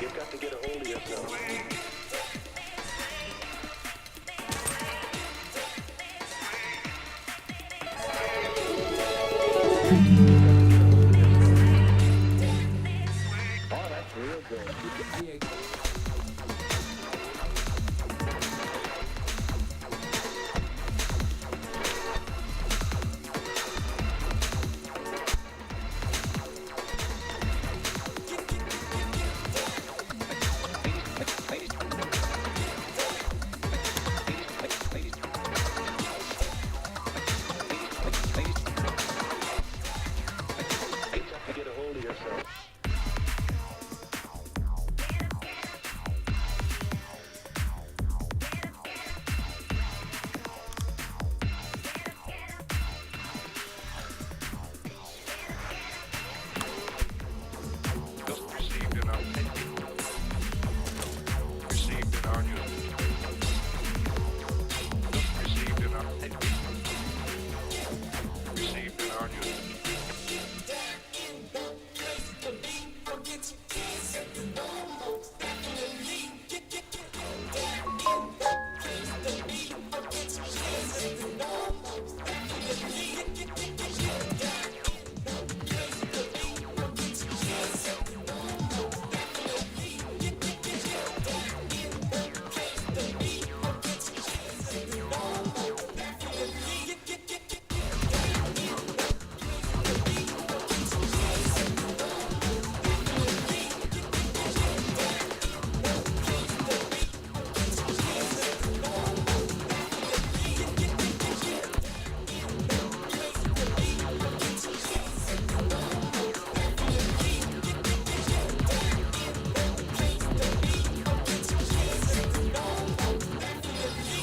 You've got to get a hold of yourself. Oh, that's real good. You've got to get a hold of yourself. Just received in our received in our news. Just received in our received in our news.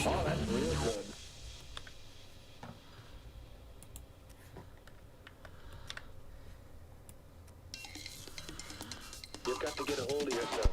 Oh, that's real good. You've got to get a hold of yourself.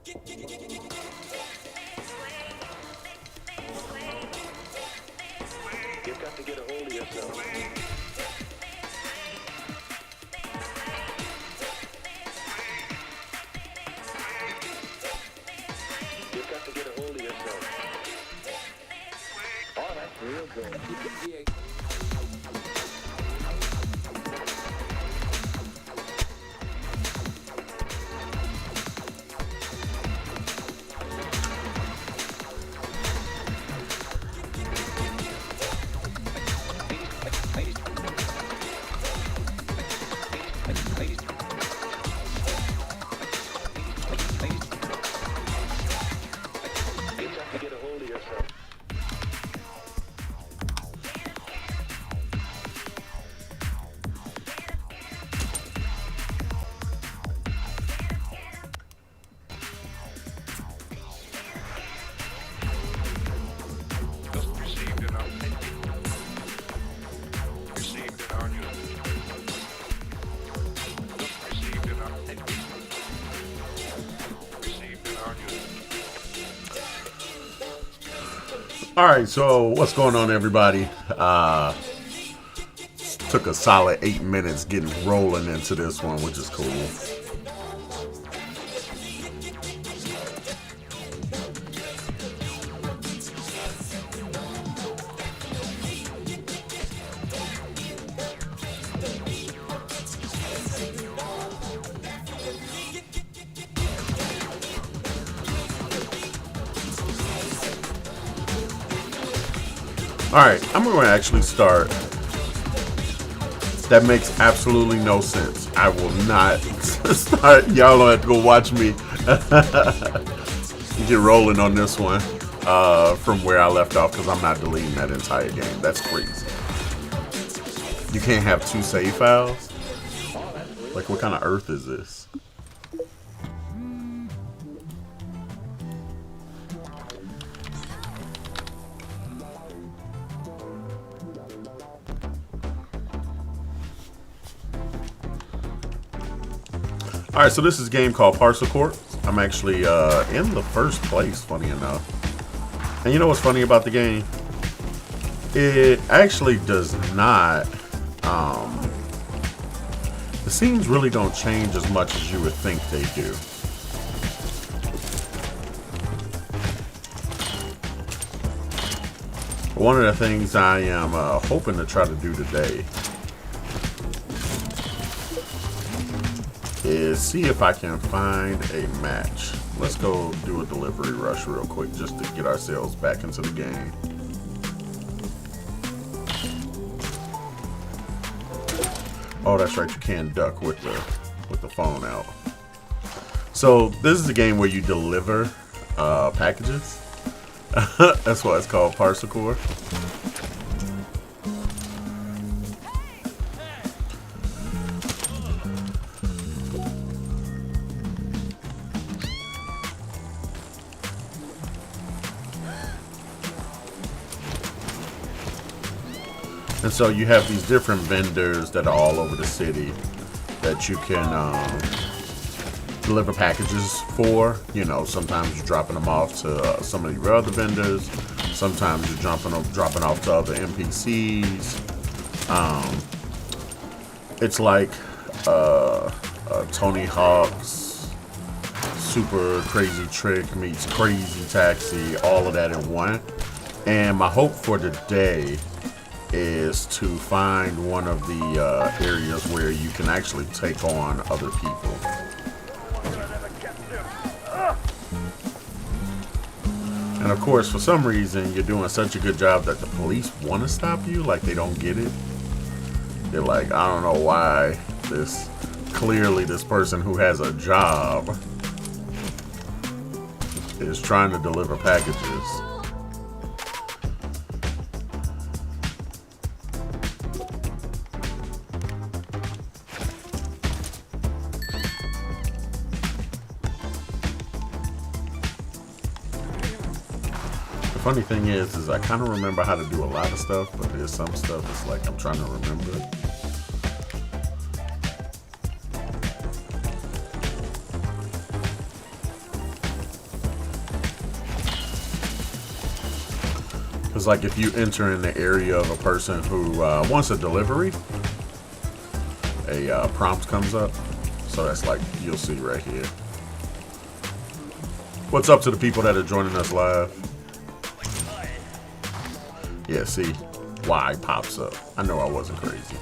You've got to get a hold of yourself. You've got to get a hold of yourself. Oh, that's real good. You've got to get a hold of yourself. Just received an update. Received an on you. Just received an update. Received an on you. All right, so what's going on, everybody? Took a solid 8 minutes getting rolling into this one, which is cool. All right, I'm going to actually start. That makes absolutely no sense. I will not start. Y'all don't have to go watch me get rolling on this one from where I left off, because I'm not deleting that entire game. That's crazy. You can't have 2 save files? Like, what kind of earth is this? Alright, so this is a game called Parcel Court. I'm actually in the first place, funny enough. And you know what's funny about the game? It actually does not... the scenes really don't change as much as you would think they do. One of the things I am hoping to try to do today is see if I can find a match. Let's go do a delivery rush real quick just to get ourselves back into the game. Oh, that's right, you can duck with the phone out. So this is a game where you deliver packages. That's why it's called Parcel Court. And so you have these different vendors that are all over the city that you can deliver packages for. You know, sometimes you're dropping them off to some of your other vendors. Sometimes you're dropping off to other NPCs. It's like Tony Hawk's Super Crazy Trick meets Crazy Taxi, all of that in one. And my hope for today is to find one of the areas where you can actually take on other people. And of course, for some reason, you're doing such a good job that the police want to stop you, like they don't get it. They're like, I don't know why clearly this person who has a job is trying to deliver packages. The funny thing is I kind of remember how to do a lot of stuff, but there's some stuff that's like I'm trying to remember it. It's like if you enter in the area of a person who wants a delivery, a prompt comes up. So that's like, you'll see right here. What's up to the people that are joining us live? Yeah, see, why pops up. I know I wasn't crazy.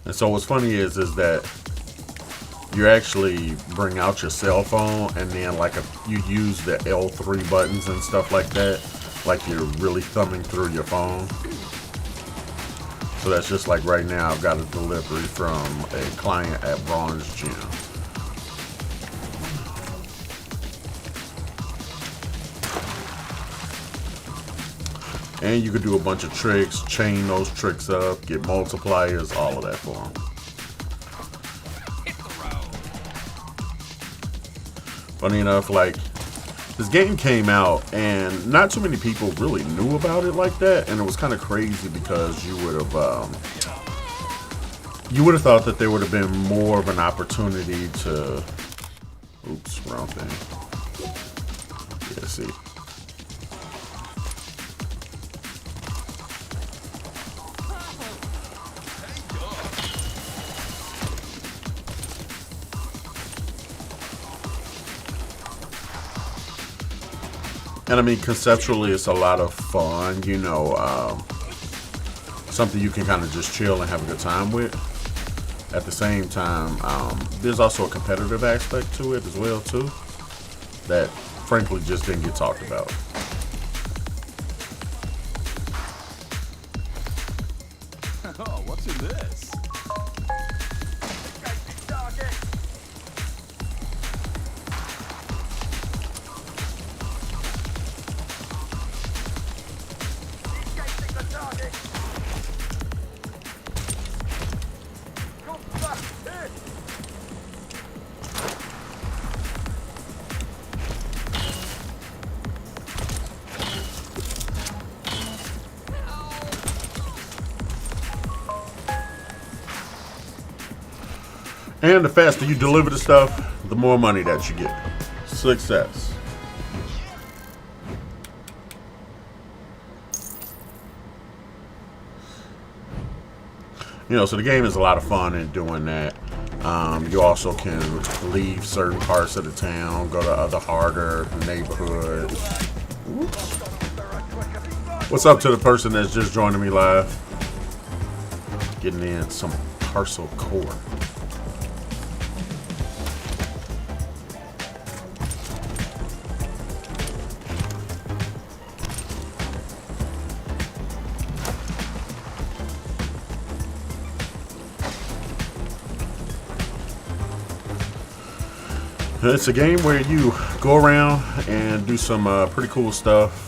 And so what's funny is that you actually bring out your cell phone and then like you use the L3 buttons and stuff like that, like you're really thumbing through your phone. So that's just like right now I've got a delivery from a client at Bronze Gym. And you could do a bunch of tricks, chain those tricks up, get multipliers, all of that for them. Funny enough, like, this game came out and not too many people really knew about it like that, and it was kind of crazy because you would have thought that there would have been more of an opportunity to, oops, wrong thing. Yeah, see. And I mean, conceptually, it's a lot of fun, you know, something you can kind of just chill and have a good time with. At the same time, there's also a competitive aspect to it as well, too, that frankly just didn't get talked about. Oh, what's in this? And the faster you deliver the stuff, the more money that you get. Success. You know, so the game is a lot of fun in doing that. You also can leave certain parts of the town, go to other harder neighborhoods. Oops. What's up to the person that's just joining me live? Getting in some parcel core. It's a game where you go around and do some pretty cool stuff.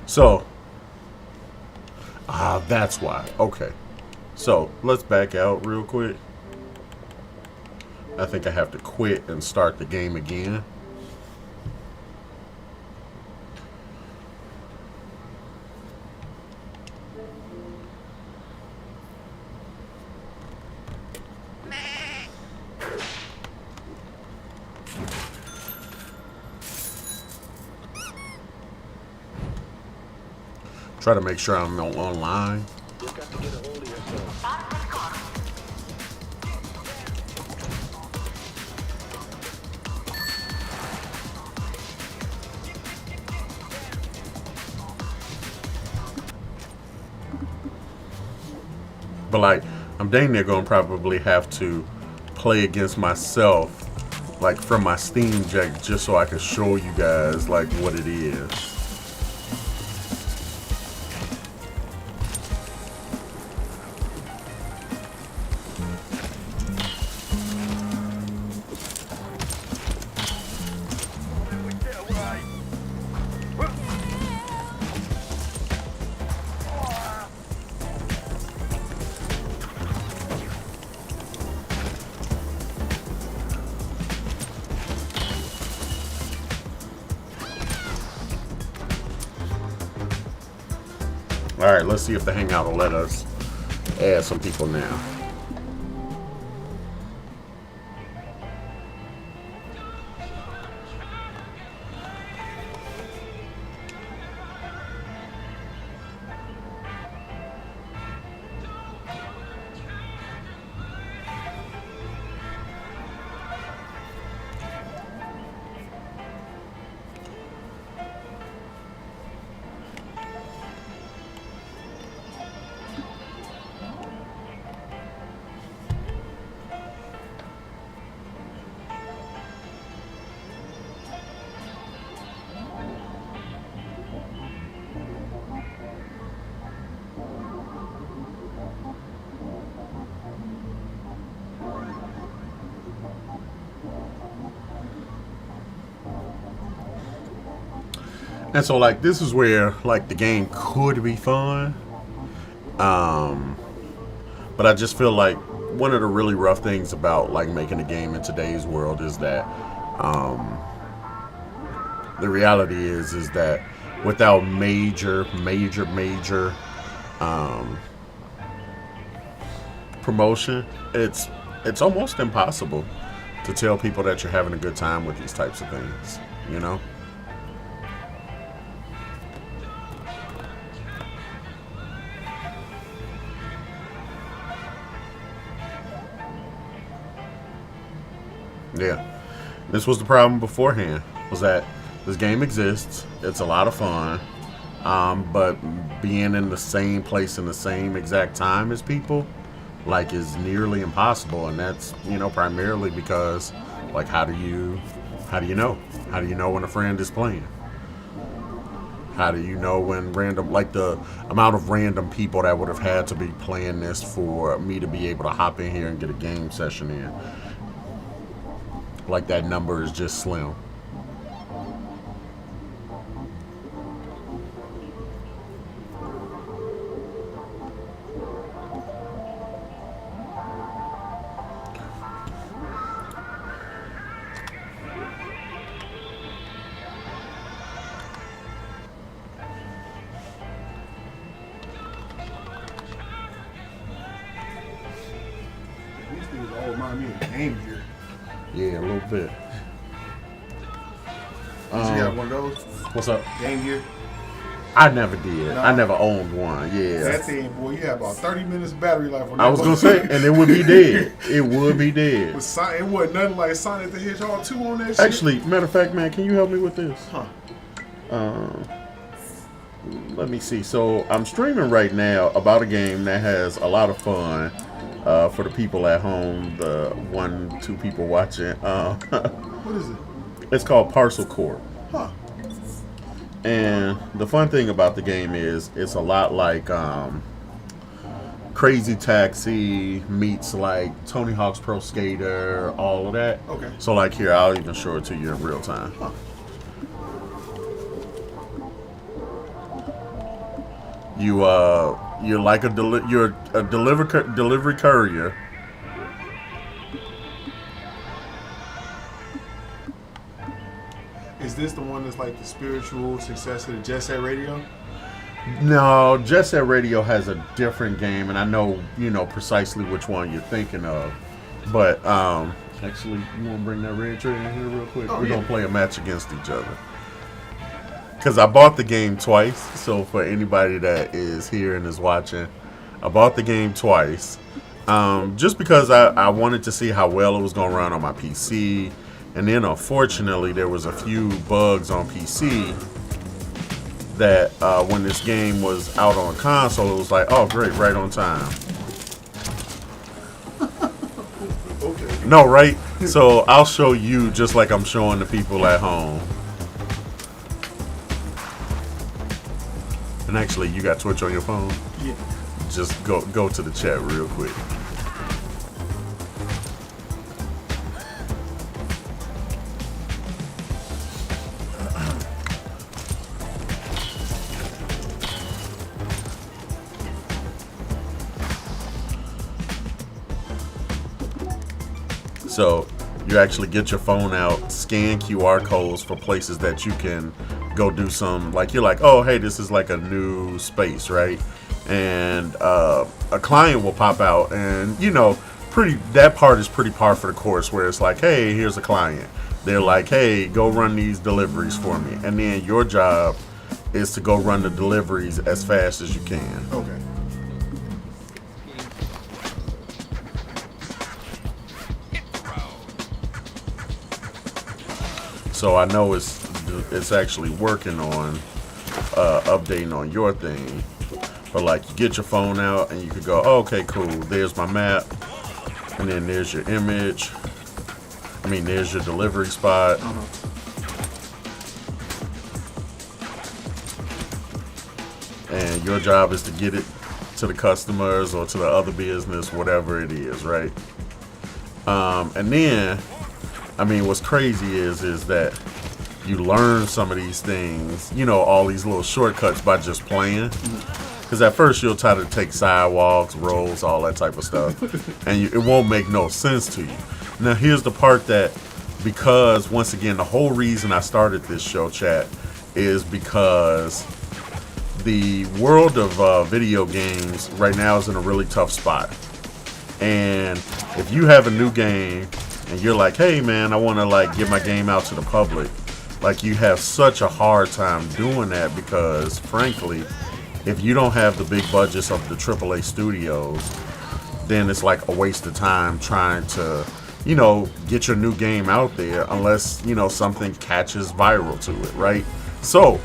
So, that's why. Okay. So, let's back out real quick. I think I have to quit and start the game again. Try to make sure I'm online. You've got to get a hold of yourself. But like, I'm dang near gonna probably have to play against myself, like from my Steam Deck, just so I can show you guys like what it is. All right, let's see if the Hangout will let us add some people now. And so like this is where like the game could be fun. But I just feel like one of the really rough things about like making a game in today's world is that the reality is that without major promotion, it's almost impossible to tell people that you're having a good time with these types of things, you know? Yeah, this was the problem beforehand, was that this game exists, it's a lot of fun, but being in the same place in the same exact time as people, like, is nearly impossible, and that's, you know, primarily because, like, how do you know? How do you know when a friend is playing? How do you know when random, like the amount of random people that would have had to be playing this for me to be able to hop in here and get a game session in? Like, that number is just slim. These things all remind me of Game Gear. Yeah, a little bit. You got one of those? What's up? Game Gear? I never did. No. I never owned one. Yeah. That thing, boy, you have about 30 minutes battery life on that. I was gonna say, and it would be dead. It would be dead. It wasn't nothing like Sonic the Hedgehog 2 on that shit. Actually, matter of fact, man, can you help me with this? Huh. Let me see. So I'm streaming right now about a game that has a lot of fun for the people at home, the 1-2 people watching. What is it? It's called Parcel Corp. Huh. And the fun thing about the game is it's a lot like Crazy Taxi meets like Tony Hawk's Pro Skater, all of that. Okay. So like here, I'll even show it to you in real time. Huh. You're like you're a delivery courier. Is this the one that's like the spiritual successor to Jet Set Radio? No, Jet Set Radio has a different game, and I know precisely which one you're thinking of. But actually, you want to bring that red tray in here real quick? We're gonna play a match against each other. Because I bought the game twice. So for anybody that is here and is watching, I bought the game twice. Just because I wanted to see how well it was gonna run on my PC. And then, unfortunately, there was a few bugs on PC that when this game was out on console, it was like, oh, great, right on time. Okay. No, right? So I'll show you just like I'm showing the people at home. And actually, you got Twitch on your phone? Yeah. Just go to the chat real quick. So you actually get your phone out, scan QR codes for places that you can go do some, like you're like, oh, hey, this is like a new space, right? And a client will pop out, and that part is pretty par for the course, where it's like, hey, here's a client. They're like, hey, go run these deliveries for me. And then your job is to go run the deliveries as fast as you can. Okay. So I know it's actually working on updating on your thing. But like, you get your phone out and you could go, oh, okay, cool. There's my map, and then there's your image. There's your delivery spot. And your job is to get it to the customers or to the other business, whatever it is, right? And then, what's crazy is that you learn some of these things, all these little shortcuts by just playing. Because at first you'll try to take sidewalks, rolls, all that type of stuff, and it won't make no sense to you. Now here's the part that, because once again, the whole reason I started this show, chat, is because the world of video games right now is in a really tough spot. And if you have a new game and you're like, hey man, I want to get my game out to the public, you have such a hard time doing that, because frankly, if you don't have the big budgets of the AAA studios, then it's like a waste of time trying to, get your new game out there, unless, something catches viral to it, right? So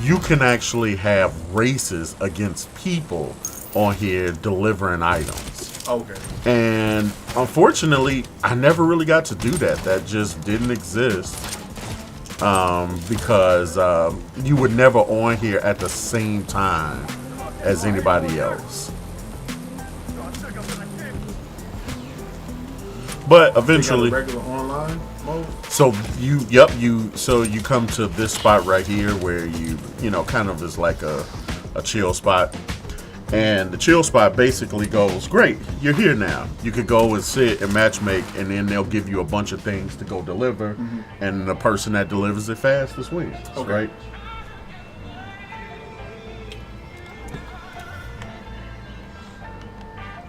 you can actually have races against people on here delivering items. Okay. And unfortunately, I never really got to do that. That just didn't exist. Because you were never on here at the same time as anybody else. But eventually, regular online mode. so you come to this spot right here where you kind of is like a chill spot. And the chill spot basically goes, great, you're here now. You could go and sit and matchmake, and then they'll give you a bunch of things to go deliver, and the person that delivers it fastest wins, right?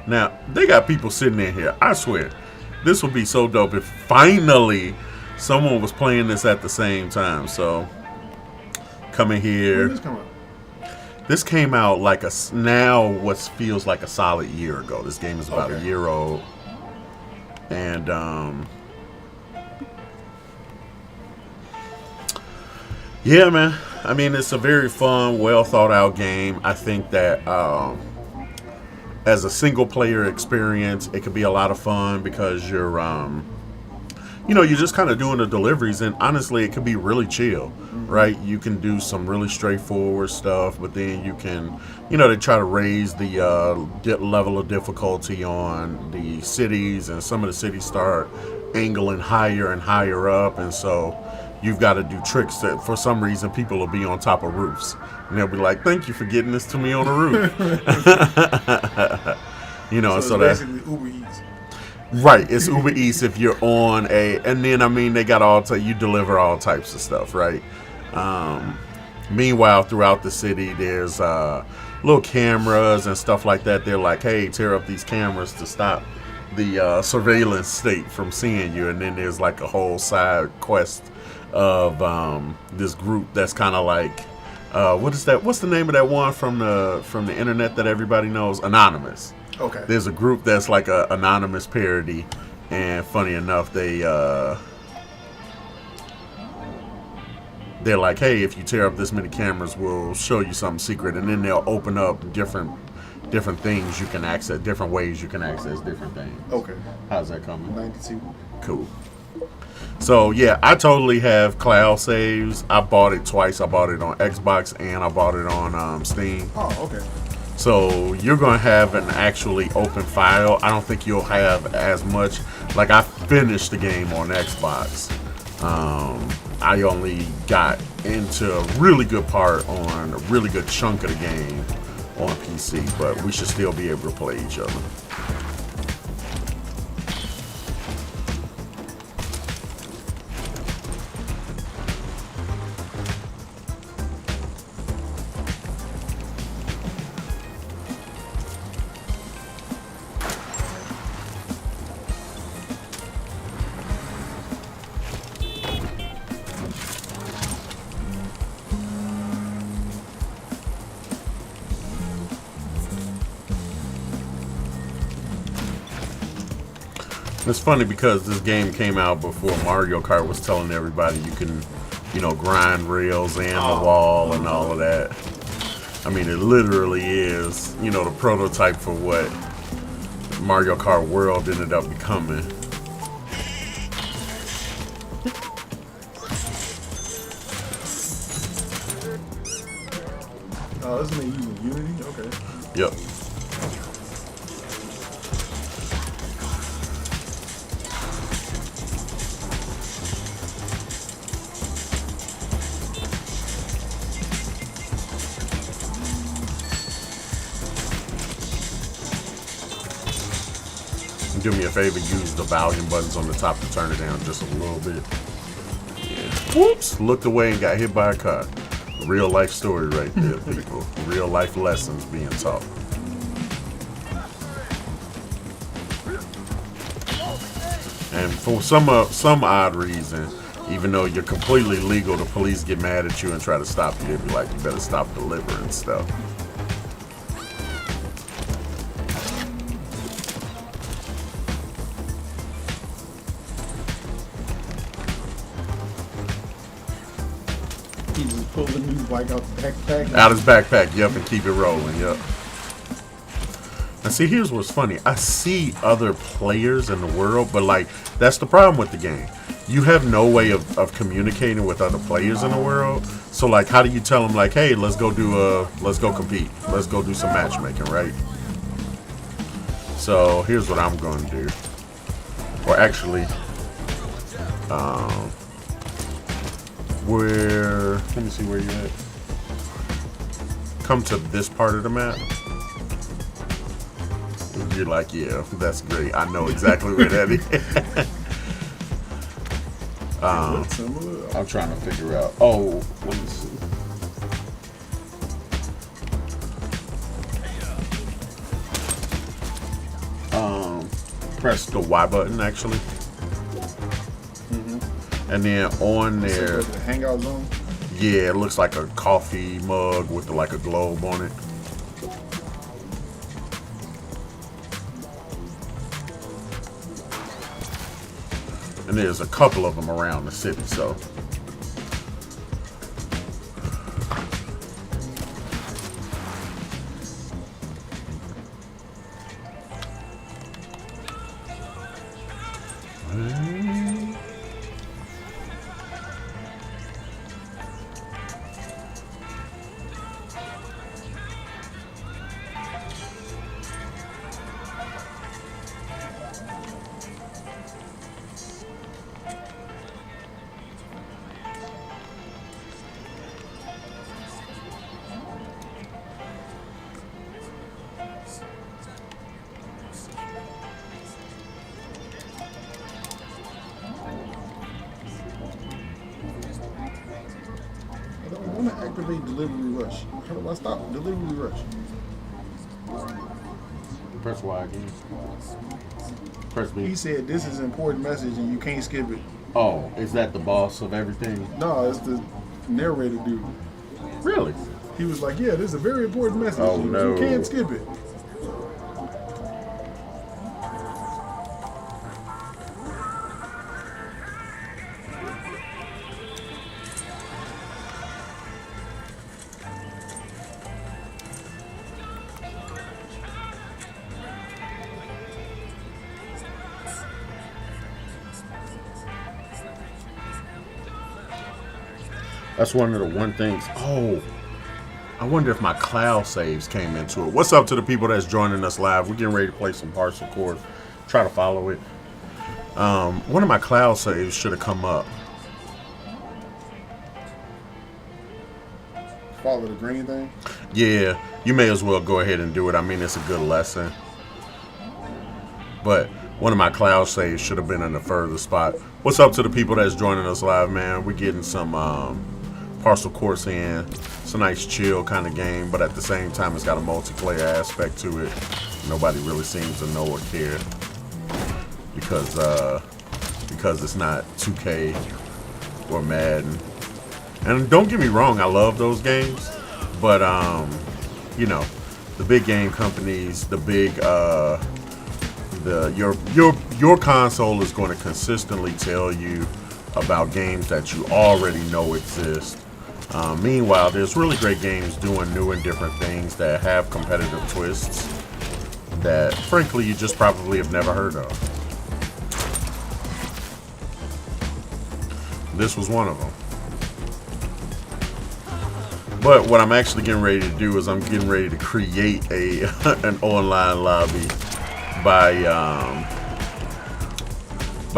Now, they got people sitting in here. I swear, this would be so dope if finally someone was playing this at the same time. So, come in here. When did this come out? This came out what feels like a solid year ago. This game is about a year old. And, yeah, man. It's a very fun, well thought out game. I think that, as a single player experience, it could be a lot of fun, because you're you're just kind of doing the deliveries, and honestly, it could be really chill, right? You can do some really straightforward stuff, but then you can, they try to raise the level of difficulty on the cities, and some of the cities start angling higher and higher up, and so you've got to do tricks that for some reason people will be on top of roofs. And they'll be like, thank you for getting this to me on the roof. You know, so it's that basically Uber Eats. right, it's Uber Eats if you're on and then I mean they got you deliver all types of stuff, right? Meanwhile, throughout the city, there's little cameras and stuff like that. They're like, hey, tear up these cameras to stop the surveillance state from seeing you. And then there's like a whole side quest of this group that's kind of like, what is that? What's the name of that one from the internet that everybody knows? Anonymous. Okay. There's a group that's like a anonymous parody, and funny enough, they're like, hey, if you tear up this many cameras, we'll show you something secret, and then they'll open up different things you can access, different ways you can access different things. Okay. How's that coming? 92. Cool. So yeah, I totally have cloud saves. I bought it twice. I bought it on Xbox and I bought it on Steam. Oh, okay. So you're going to have an actually open file. I don't think you'll have as much. Like, I finished the game on Xbox. I only got into a really good part on a really good chunk of the game on PC, but we should still be able to play each other. It's funny because this game came out before Mario Kart was telling everybody you can, you know, grind rails and the wall and all of that. I mean, it literally is, you know, the prototype for what Mario Kart World ended up becoming. Oh, isn't it using Unity? Okay. Yep. Do me a favor, use the volume buttons on the top to turn it down just a little bit. Yeah. Whoops! Looked away and got hit by a car. Real life story right there, people. Real life lessons being taught. And for some odd reason, even though you're completely legal, the police get mad at you and try to stop you. They'd be like, you better stop delivering stuff. He just pulled the new bike out the backpack. Out his backpack, yep, and keep it rolling, yep. Now see, here's what's funny. I see other players in the world, but like, that's the problem with the game. You have no way of communicating with other players in the world. So like, how do you tell them like, hey, let's go compete. Let's go do some matchmaking, right? So here's what I'm going to do. Or actually, let me see where you're at. Come to this part of the map. And you're like, yeah, that's great. I know exactly where that is. I'm trying to figure out. Oh, let me see. Press the Y button actually. And then on there, The hangout zone. yeah, it looks like a coffee mug with like a globe on it. And there's a couple of them around the city, so. want to activate delivery rush. How do I stop delivery rush? Press Y again. Press B. He said this is an important message and you can't skip it. Oh, is that the boss of everything? No, it's the narrator dude. Really? He was like, yeah, this is a very important message. Oh, no. You can't skip it. That's one of the one things. Oh, I wonder if my cloud saves came into it. What's up to the people that's joining us live? We're getting ready to play some Parcel Course. Try to follow it. One of my cloud saves should have come up. Follow the green thing. Yeah, you may as well go ahead and do it. I mean, it's a good lesson. But one of my cloud saves should have been in a further spot. What's up to the people that's joining us live, man? We're getting some Parcel Course in. It's a nice chill kind of game, but at the same time, it's got a multiplayer aspect to it. Nobody really seems to know or care because it's not 2K or Madden. And don't get me wrong, I love those games, but you know, the big game companies, the big your console is going to consistently tell you about games that you already know exist. Meanwhile, there's really great games doing new and different things that have competitive twists that, frankly, you just probably have never heard of. This was one of them. But what I'm actually getting ready to do is I'm getting ready to create an online lobby by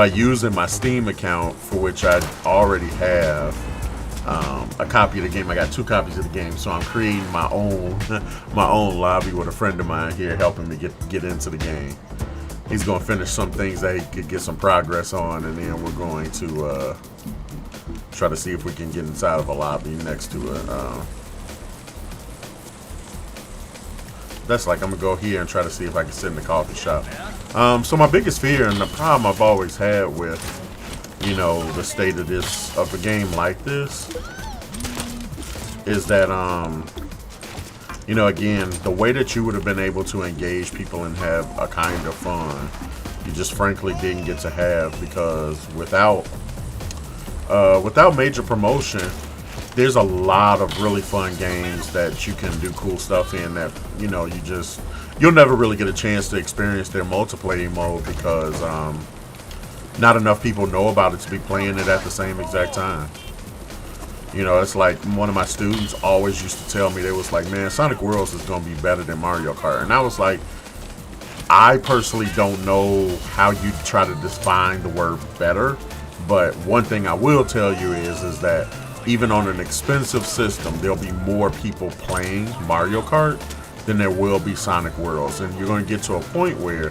using my Steam account, for which I already have a copy of the game. I got 2 copies of the game, so I'm creating my own lobby with a friend of mine here helping me get into the game. He's going to finish some things that he could get some progress on, and then we're going to try to see if we can get inside of a lobby next to it. That's like, I'm gonna go here and try to see if I can sit in the coffee shop. So my biggest fear and the problem I've always had with, you know, the state of a game like this is that, you know, again, the way that you would have been able to engage people and have a kind of fun, you just frankly didn't get to have, because without major promotion, there's a lot of really fun games that you can do cool stuff in that, you know, you'll never really get a chance to experience their multiplayer mode because not enough people know about it to be playing it at the same exact time. You know, it's like one of my students always used to tell me, they was like, man, Sonic Worlds is going to be better than Mario Kart. And I was like, I personally don't know how you try to define the word better. But one thing I will tell you is that even on an expensive system, there'll be more people playing Mario Kart than there will be Sonic Worlds. And you're going to get to a point where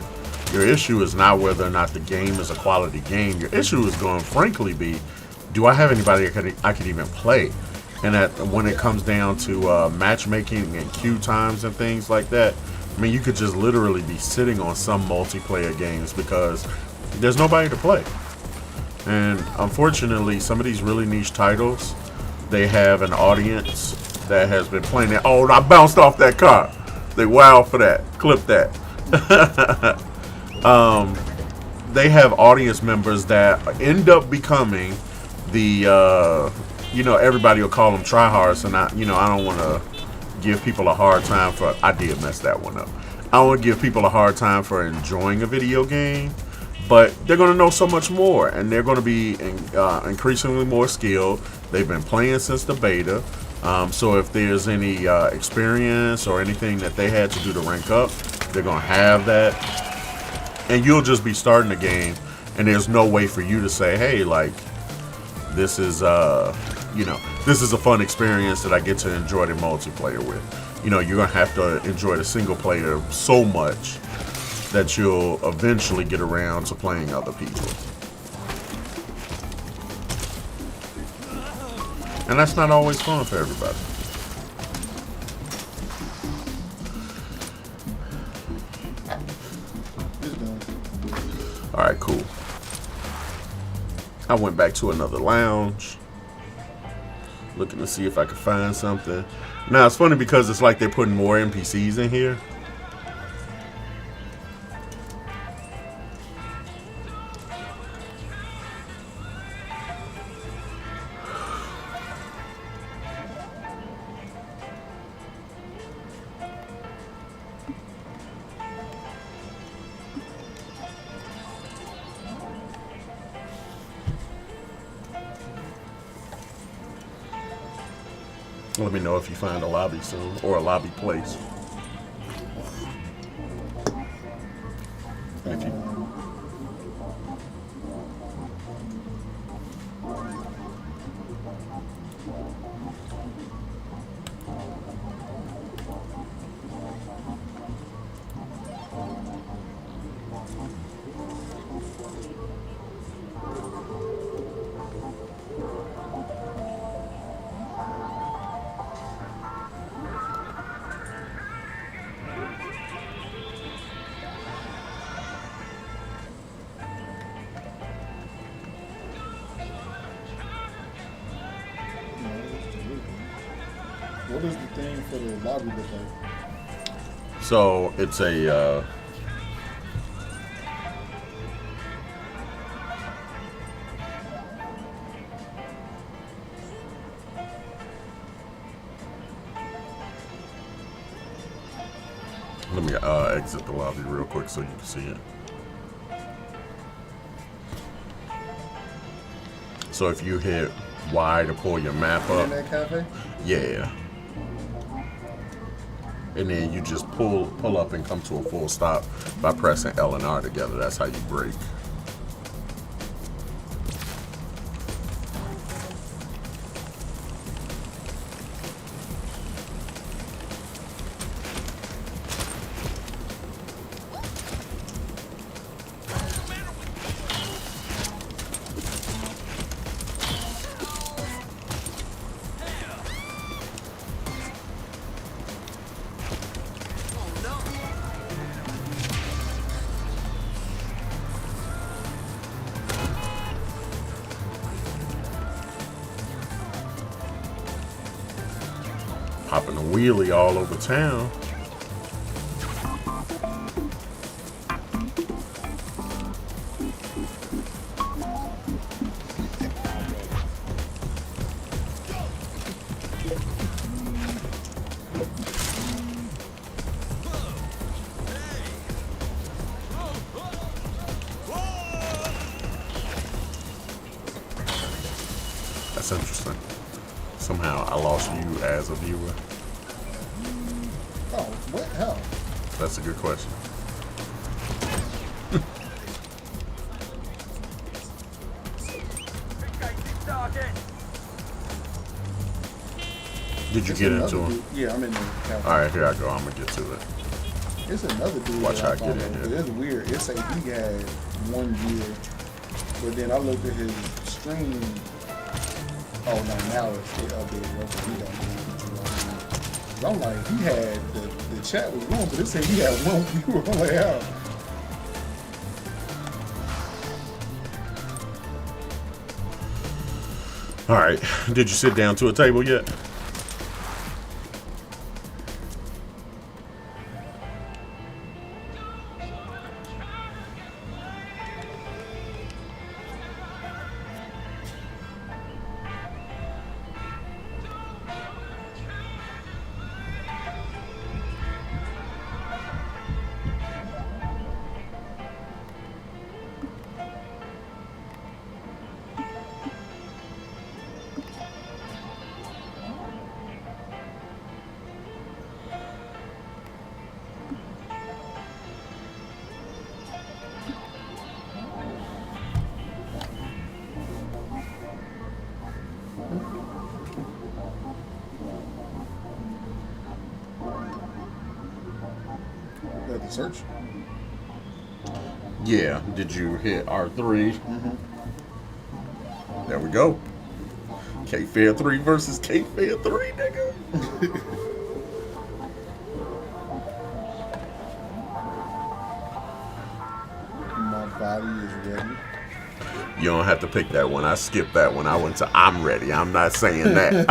your issue is not whether or not the game is a quality game. Your issue is going to frankly be, do I have anybody I could even play? And when it comes down to matchmaking and queue times and things like that, I mean, you could just literally be sitting on some multiplayer games because there's nobody to play. And unfortunately, some of these really niche titles, they have an audience that has been playing it. Oh, I bounced off that car. They wow for that. Clip that. They have audience members that end up becoming the, you know, everybody will call them tryhards. And I don't want to give people a hard time for, I did mess that one up. I don't want to give people a hard time for enjoying a video game. But they're going to know so much more, and they're going to be increasingly more skilled. They've been playing since the beta. So if there's any experience or anything that they had to do to rank up, they're going to have that. And you'll just be starting the game, and there's no way for you to say, hey, like, this is, you know, this is a fun experience that I get to enjoy the multiplayer with. You know, you're going to have to enjoy the single player so much that you'll eventually get around to playing other people. And that's not always fun for everybody. It's done. All right, cool. I went back to another lounge, looking to see if I could find something. Now, it's funny because it's like they're putting more NPCs in here. Let me know if you find a lobby soon or a lobby place. And if you, What is the thing for the lobby look like? so it's a let me exit the lobby real quick so you can see it. So if you hit Y to pull your map In up, that cafe? yeah. And then you just pull up and come to a full stop by pressing L and R together. That's how you brake. Popping a wheelie all over town. That's interesting. Somehow I lost you as a viewer. Oh, what? How? That's a good question. Did you It's get another into him? dude- Yeah, I'm in the cafe. All right, here I go. I'm gonna get to it. It's another dude. Watch that how I follow, get in here. but It's weird. It say he had 1 year, but then I looked at his stream. Oh no, now it's updated. Okay, he don't know what you want. I'm like, he had the chat was going, but it said he had 1 viewer. I'm like, how? All right, did you sit down to a table yet? At the search. Yeah. Did you hit R3? There we go. K-Fair 3 versus K-Fair 3, nigga. My body is ready. You don't have to pick that one. I skipped that one. I went to I'm ready. I'm not saying that.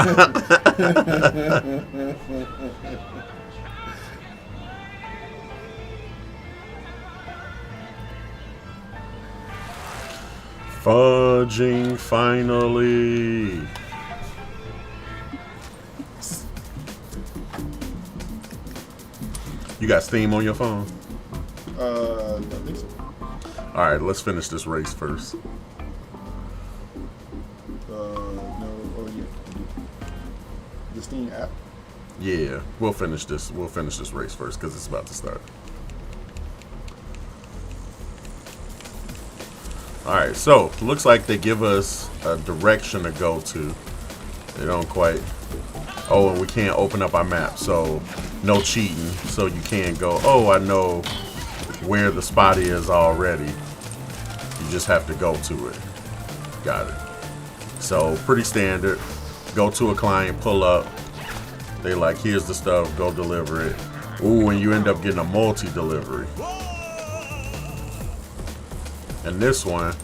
Fudging finally. You got Steam on your phone? I think so. All right, let's finish this race first. No, oh yeah. The Steam app. Yeah, we'll finish this. We'll finish this race first because it's about to start. All right, so looks like they give us a direction to go to. They don't quite. Oh, and we can't open up our map, so no cheating. So you can't go, oh, I know where the spot is already. You just have to go to it. Got it. So pretty standard. Go to a client, pull up. They like, here's the stuff, go deliver it. Ooh, and you end up getting a multi-delivery. And this one,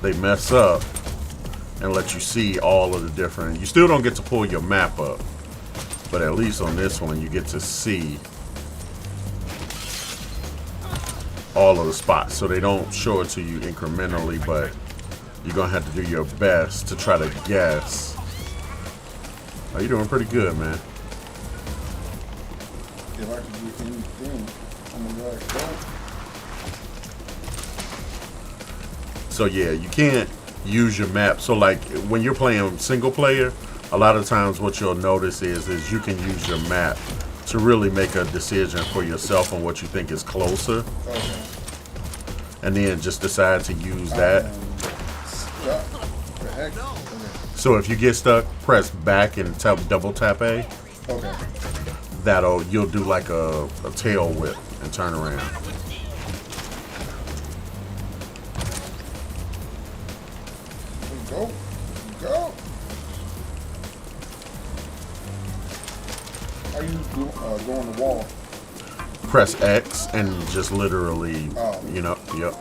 they mess up and let you see all of the different. You still don't get to pull your map up, but at least on this one, you get to see all of the spots. So they don't show it to you incrementally, but you're gonna have to do your best to try to guess. Oh, you're doing pretty good, man. If I can do anything, I'm gonna go. So yeah, you can't use your map. So like when you're playing single player, a lot of times what you'll notice is you can use your map to really make a decision for yourself on what you think is closer. Okay. And then just decide to use that. Stuck. The heck? Okay. So if you get stuck, press back and double tap A. Okay. You'll do like a tail whip and turn around. Go. Go. How you go on the wall? Press X and just literally, Oh. you know, yep.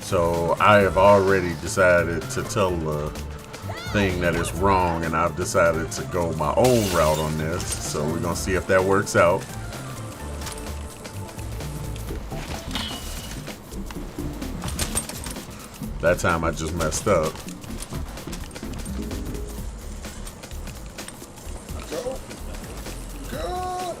So I have already decided to tell the thing that is wrong, and I've decided to go my own route on this. So we're gonna see if that works out. That time I just messed up. Go. Go.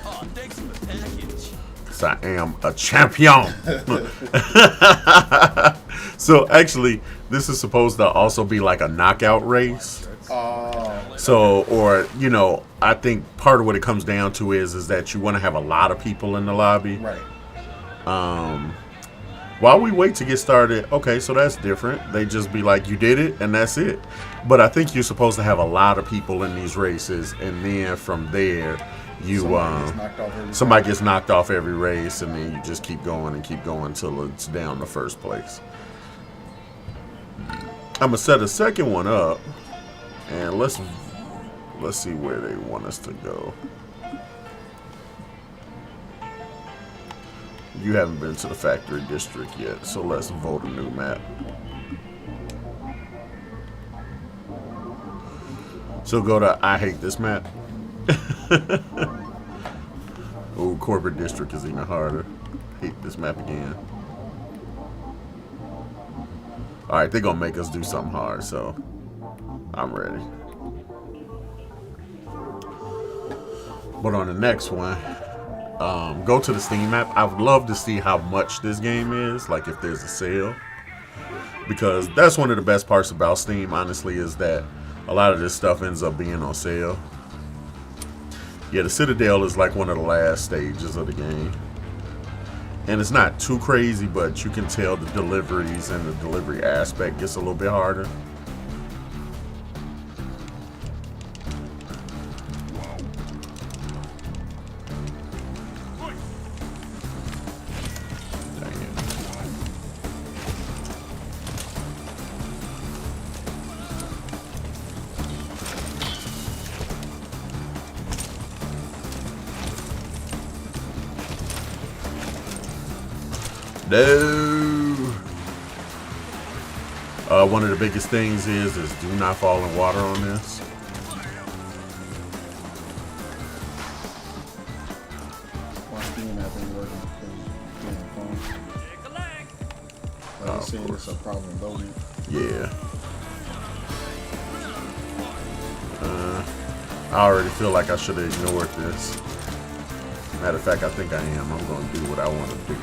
Oh, thanks for the package. Because I am a champion. So actually, this is supposed to also be like a knockout race. So, or, you know, I think part of what it comes down to is that you want to have a lot of people in the lobby. Right. While we wait to get started, okay, so that's different. They just be like, you did it, and that's it. But I think you're supposed to have a lot of people in these races, and then from there, somebody gets knocked off every race, and then you just keep going until it's down to first place. I'm gonna set a second one up, and let's see where they want us to go. You haven't been to the factory district yet, so let's vote a new map. So go to I hate this map. Oh, corporate district is even harder. Hate this map again. Alright, they're gonna make us do something hard, so I'm ready. But on the next one, go to the Steam map. I would love to see how much this game is, like if there's a sale. Because that's one of the best parts about Steam, honestly, is that a lot of this stuff ends up being on sale. Yeah, the Citadel is like one of the last stages of the game. And it's not too crazy, but you can tell the deliveries and the delivery aspect gets a little bit harder. No. One of the biggest things is do not fall in water on this. My Steam app ain't working because it's phone. But it's saying it's a problem loading. Yeah. I already feel like I should have ignored this. Matter of fact, I think I am. I'm going to do what I want to do.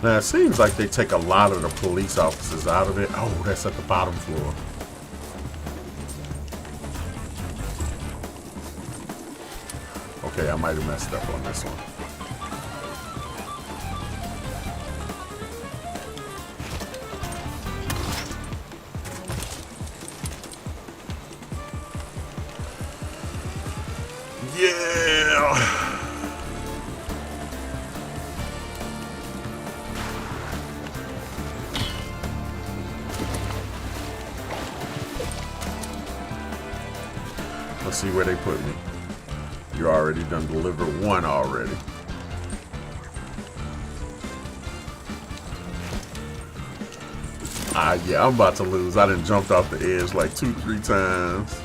Now, it seems like they take a lot of the police officers out of it. Oh, that's at the bottom floor. Okay, I might have messed up on this one. Yeah! Let's see where they put me. You already done delivered one already. Yeah, I'm about to lose. I done jumped off the edge like 2-3 times.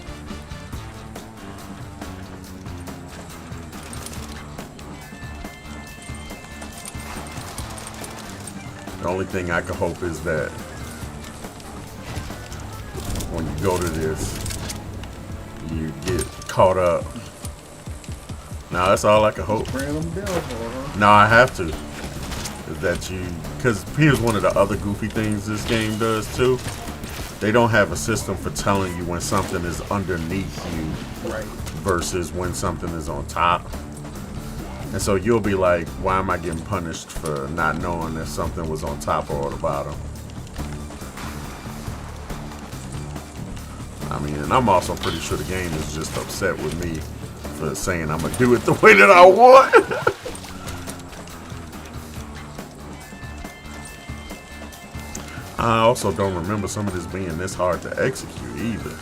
The only thing I can hope is that when you go to this, you get caught up. Now that's all I can hope. No, I have to. Is that you? Because here's one of the other goofy things this game does too. They don't have a system for telling you when something is underneath you, Right. versus when something is on top. And so you'll be like, why am I getting punished for not knowing if something was on top or on the bottom? I mean, and I'm also pretty sure the game is just upset with me for saying I'm gonna do it the way that I want. I also don't remember some of this being this hard to execute either.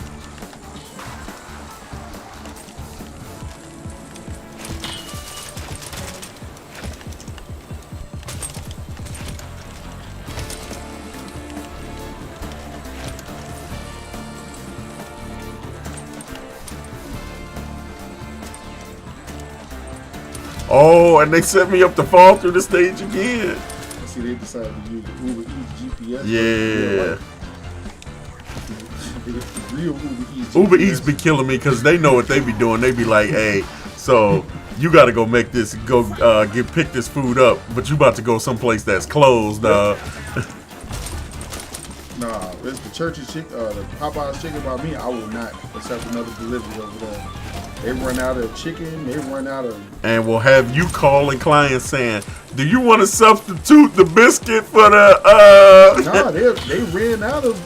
Oh, and they set me up to fall through the stage again. See, they decided to use the Uber Eats GPS. Yeah. Real Uber Eats. Uber Eats be killing me because they know what they be doing. They be like, hey, so you got to go make this, pick this food up, but you about to go someplace that's closed. Nah, it's the Church's chicken, the Popeye's chicken by me. I will not accept another delivery over there. They run out of chicken. They run out of. And we'll have you calling clients saying, "Do you want to substitute the biscuit for the?" Nah, they ran out of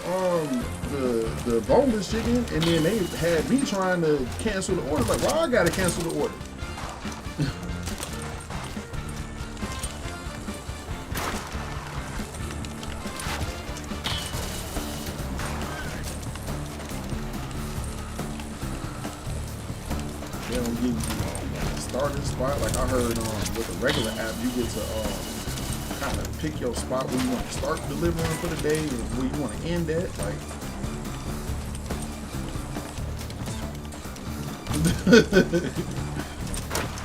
the boneless chicken, and then they had me trying to cancel the order. Like, why I gotta cancel the order? They don't give you a starting spot. Like I heard with the regular app, you get to kind of pick your spot where you want to start delivering for the day and where you want to end at. Like,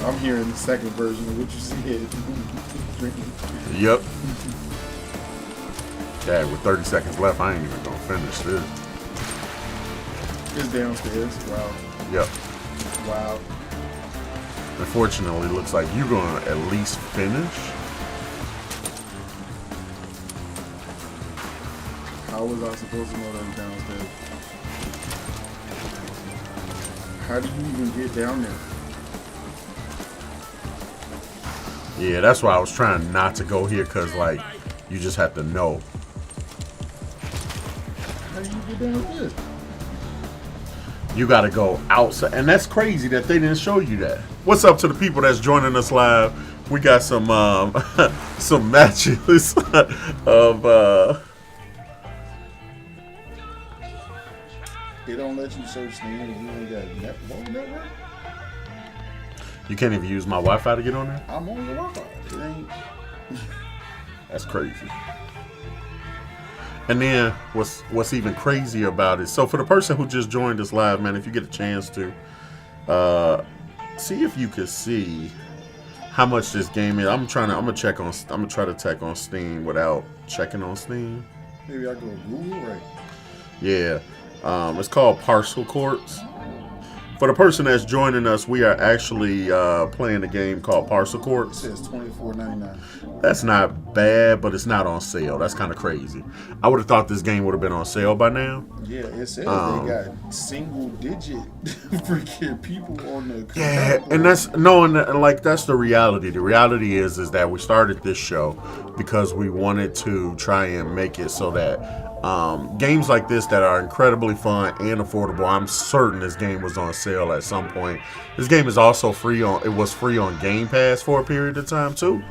I'm hearing the second version of what you said. Yep. Yeah, with 30 seconds left, I ain't even gonna finish this. It's downstairs. Wow. Yep. Wow. Unfortunately, it looks like you're going to at least finish. How was I supposed to know that was downstairs? How do you even get down there? Yeah, that's why I was trying not to go here, because, like, you just have to know. How do you get down there? You got to go outside. And that's crazy that they didn't show you that. What's up to the people that's joining us live? We got some some matches of... It don't let you search Steam if you ain't got network. You can't even use my Wi-Fi to get on there? I'm on the Wi-Fi. It ain't. That's crazy. And then what's even crazier about it, so for the person who just joined us live, man, if you get a chance to see if you could see how much this game is. I'm gonna try to check on Steam without checking on Steam. Maybe I go Google, right? Yeah. It's called Parcel Courts. For the person that's joining us, we are actually playing a game called Parcel It Courts. says $24.99. That's not bad, but it's not on sale. That's kind of crazy. I would have thought this game would have been on sale by now. Yeah, it says they got single digit freaking people on the. Yeah, and that's that's the reality. The reality is that we started this show because we wanted to try and make it so that games like this that are incredibly fun and affordable. I'm certain this game was on sale at some point. This game is also free on. It was free on Game Pass for a period of time too.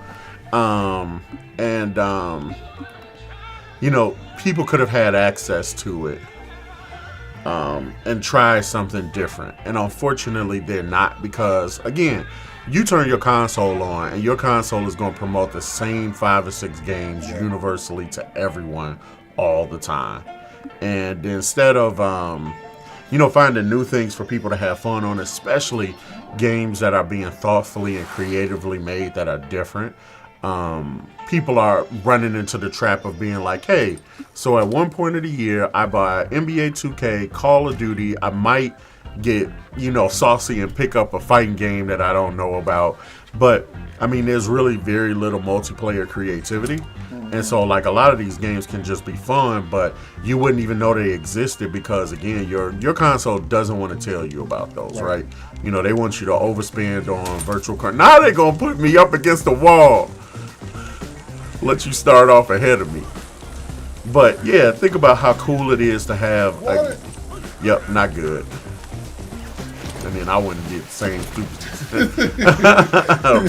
People could have had access to it and try something different. And unfortunately, they're not, because, again, you turn your console on and your console is going to promote the same 5 or 6 games universally to everyone all the time. And instead of, finding new things for people to have fun on, especially games that are being thoughtfully and creatively made that are different, people are running into the trap of being like, hey, so at one point of the year, I buy NBA 2K, Call of Duty, I might get, saucy and pick up a fighting game that I don't know about. But, there's really very little multiplayer creativity. And so, like, a lot of these games can just be fun, but you wouldn't even know they existed because, again, your console doesn't want to tell you about those, right? They want you to overspend on virtual currency. Now they're going to put me up against the wall. Let you start off ahead of me. But yeah, think about how cool it is to have yep, not good. And then I wouldn't get the same stupid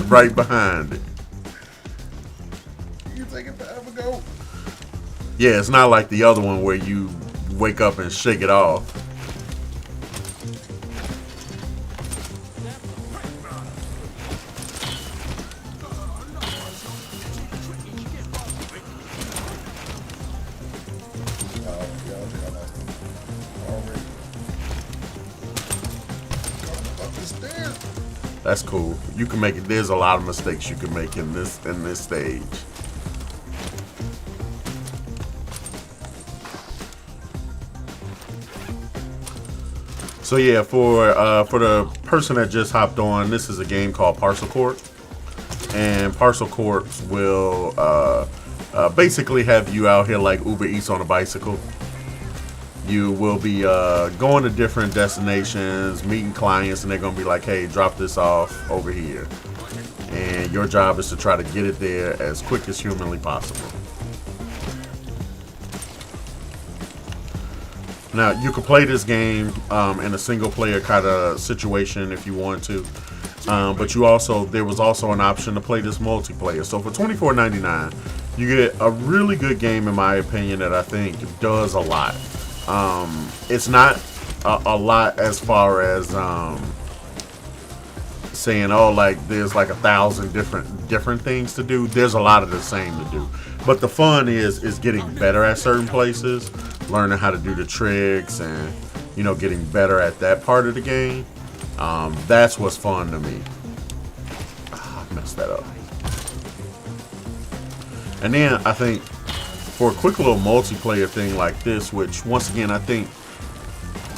right behind it. You take it forever go. Yeah, it's not like the other one where you wake up and shake it off. That's cool. You can make it. There's a lot of mistakes you can make in this stage. So yeah, for the person that just hopped on, this is a game called Parcel Court, and Parcel Courts will basically have you out here like Uber Eats on a bicycle. You will be going to different destinations, meeting clients, and they're going to be like, hey, drop this off over here. And your job is to try to get it there as quick as humanly possible. Now, you can play this game in a single-player kind of situation if you want to. But there was also an option to play this multiplayer. So for $24.99, you get a really good game, in my opinion, that I think does a lot. It's not a lot as far as saying, oh, like there's like 1,000 different things to do. There's a lot of the same to do, but the fun is getting better at certain places, learning how to do the tricks, and getting better at that part of the game. That's what's fun to me. I messed that up. And then I think, for a quick little multiplayer thing like this, which once again I think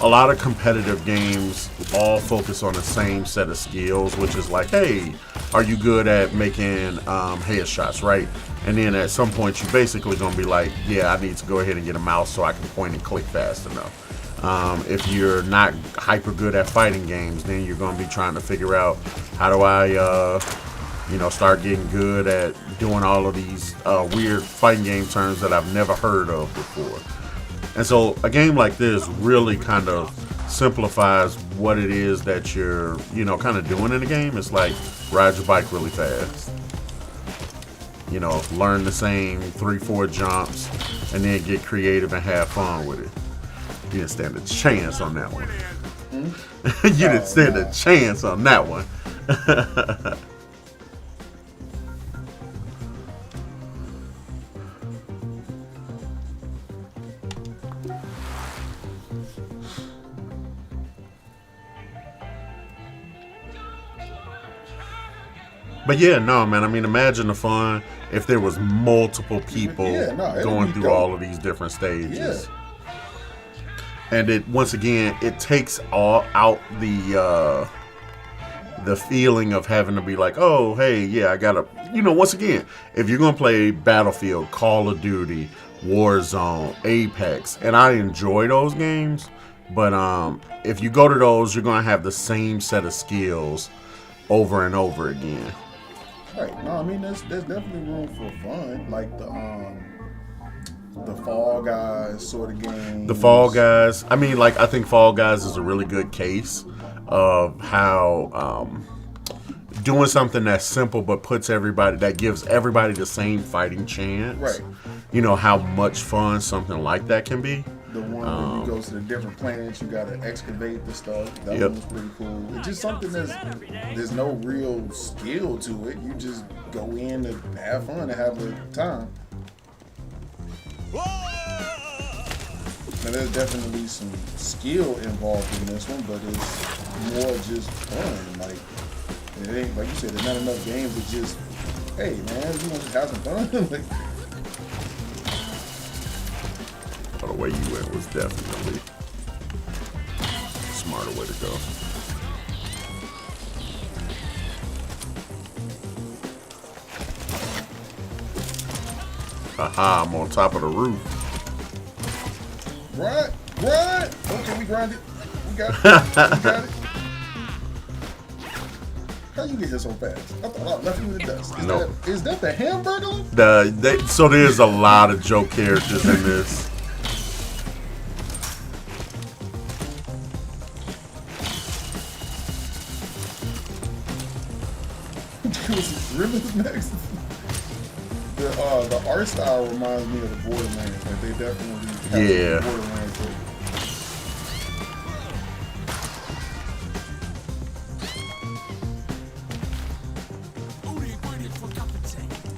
a lot of competitive games all focus on the same set of skills, which is like, hey, are you good at making headshots, right? And then at some point, you're basically going to be like, yeah, I need to go ahead and get a mouse so I can point and click fast enough. If you're not hyper good at fighting games, then you're going to be trying to figure out, how do I, start getting good at doing all of these weird fighting game terms that I've never heard of before. And so a game like this really kind of simplifies what it is that you're, kind of doing in the game. It's like ride your bike really fast. Learn the same 3-4 jumps and then get creative and have fun with it. You didn't stand a chance on that one. You didn't stand a chance on that one. But yeah, no, man. I mean, imagine the fun if there was multiple people going through all of these different stages. Yeah. And it, once again, it takes all out the feeling of having to be like, oh, hey, yeah, I gotta, once again, if you're gonna play Battlefield, Call of Duty, Warzone, Apex, and I enjoy those games, but if you go to those, you're gonna have the same set of skills over and over again. Right. No, I mean there's definitely room for fun, like the Fall Guys sort of game. The Fall Guys. I mean, I think Fall Guys is a really good case of how doing something that's simple but that gives everybody the same fighting chance. Right. How much fun something like that can be. The one where you go to the different planets, you gotta excavate the stuff. That one was pretty cool. It's just something there's no real skill to it. You just go in to have fun and have a time. Now there's definitely some skill involved in this one, but it's more just fun. It ain't, like you said, there's not enough games that just, hey man, you want to just have some fun? The way you went was definitely a smarter way to go. Haha, I'm on top of the roof. Grind! Okay, we grind it. We got it. How you get here so fast? I thought I left you in the dust. Is that the Hamburglar? So there's a lot of joke characters in this. Ribbons next. The art style reminds me of the Borderlands. Like they definitely have the Borderlands look.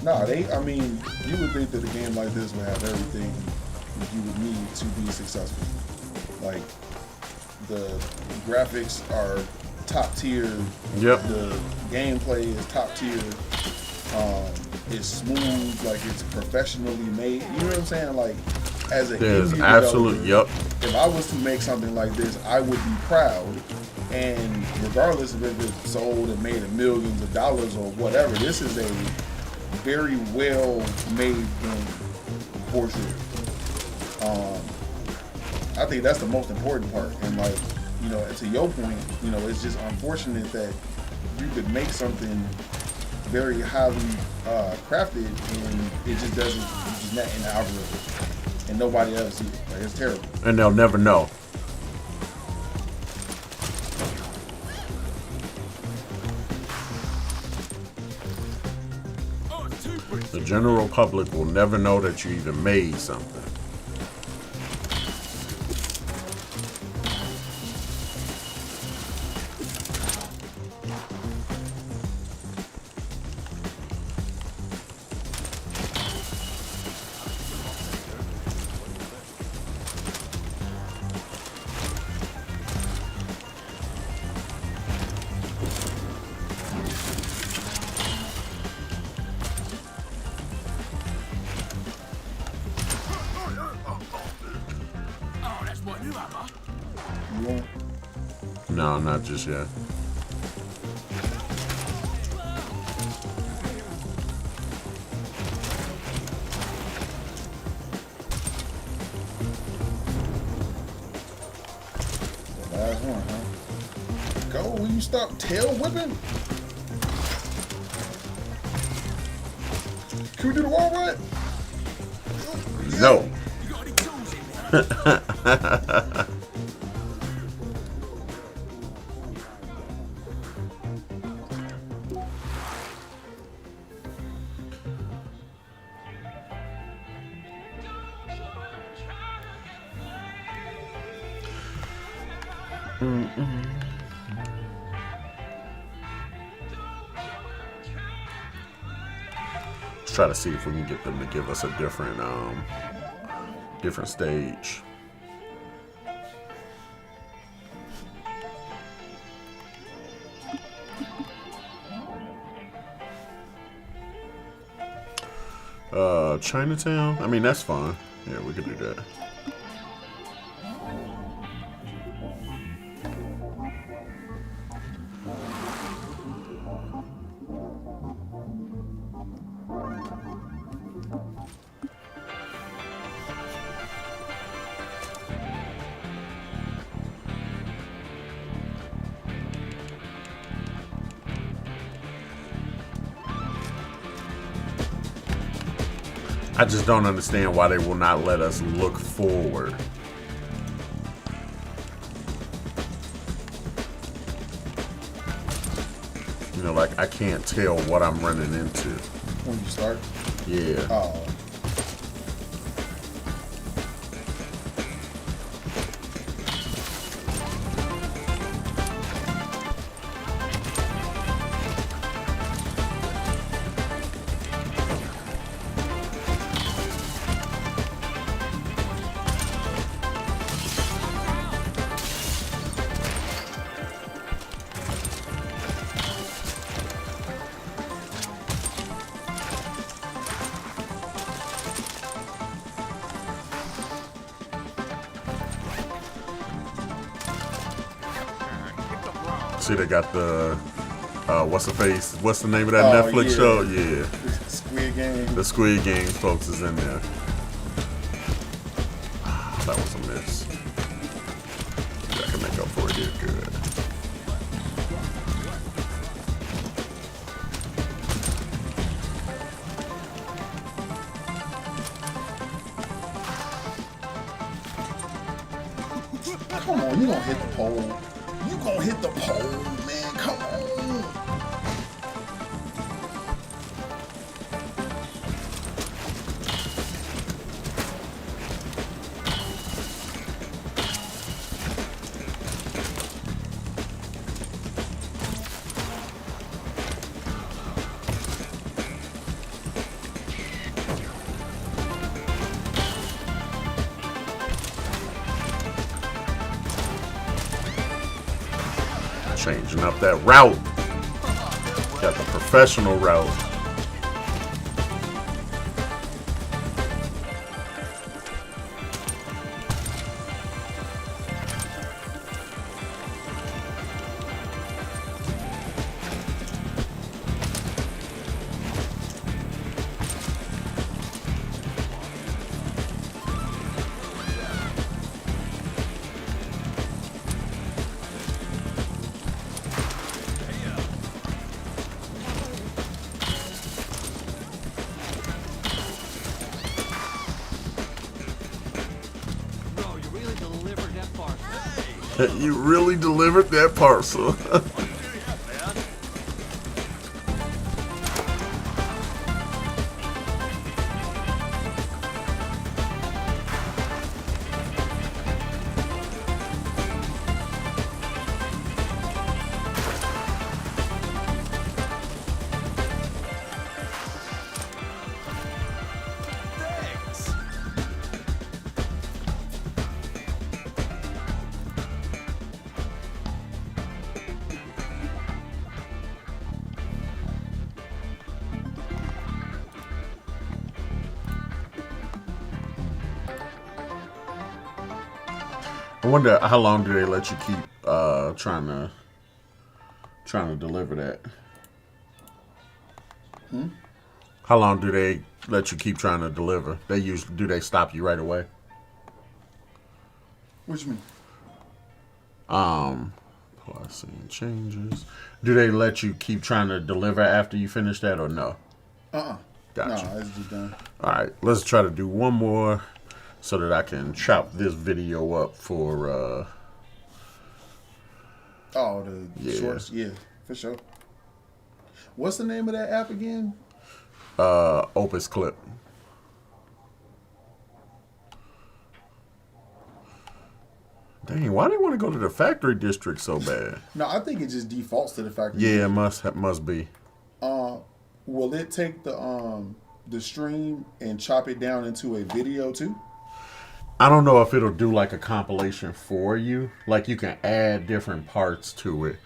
Nah, I mean, you would think that a game like this would have everything you would need to be successful. Like the graphics are top tier. Yep. The gameplay is top tier. It's smooth, like it's professionally made. You know what I'm saying? Like as a there's indie absolute developer, yep. If I was to make something like this, I would be proud. And regardless of if it's sold and made in millions of dollars or whatever, this is a very well made game for sure. I think that's the most important part. And like, to your point, it's just unfortunate that you could make something very highly crafted and it just doesn't, it's just not in the algorithm and nobody else sees it. Like, it's terrible. And they'll never know. The general public will never know that you even made something. You want? No, not just yet. The last one, huh? Go, will you stop tail whipping? Can we do the wall ride? No. Let's try to see if we can get them to give us a different different stage. Chinatown? I mean, that's fine. Yeah, we could do that. I just don't understand why they will not let us look forward. You know, like I can't tell what I'm running into. When you start? Yeah. Oh. See, they got the what's the face? What's the name of that Oh, Netflix yeah. show? Yeah, Squid Game. the Squid Game folks is in there. That was a miss. I can make up for it here. Good. Come on, you gonna hit the pole. You gonna hit the pole, man. Come on. Changing up that route. Got the professional route. Bro, you really delivered that part. Hey! You really delivered that parcel. Thanks! I wonder how long do they let you keep trying to deliver that? How long do they let you keep trying to deliver? Do they stop you right away? What you mean? Plus any changes. Do they let you keep trying to deliver after you finish that or no? Gotcha. No, it's just done. All right, let's try to do one more so that I can chop this video up for The shorts? Yeah, for sure. What's the name of that app again? Opus Clip. Dang, why do they want to go to the factory district so bad? No, I think it just defaults to the factory. Yeah, it must be. Will it take the stream and chop it down into a video too? I don't know if it'll do like a compilation for you. Like you can add different parts to it,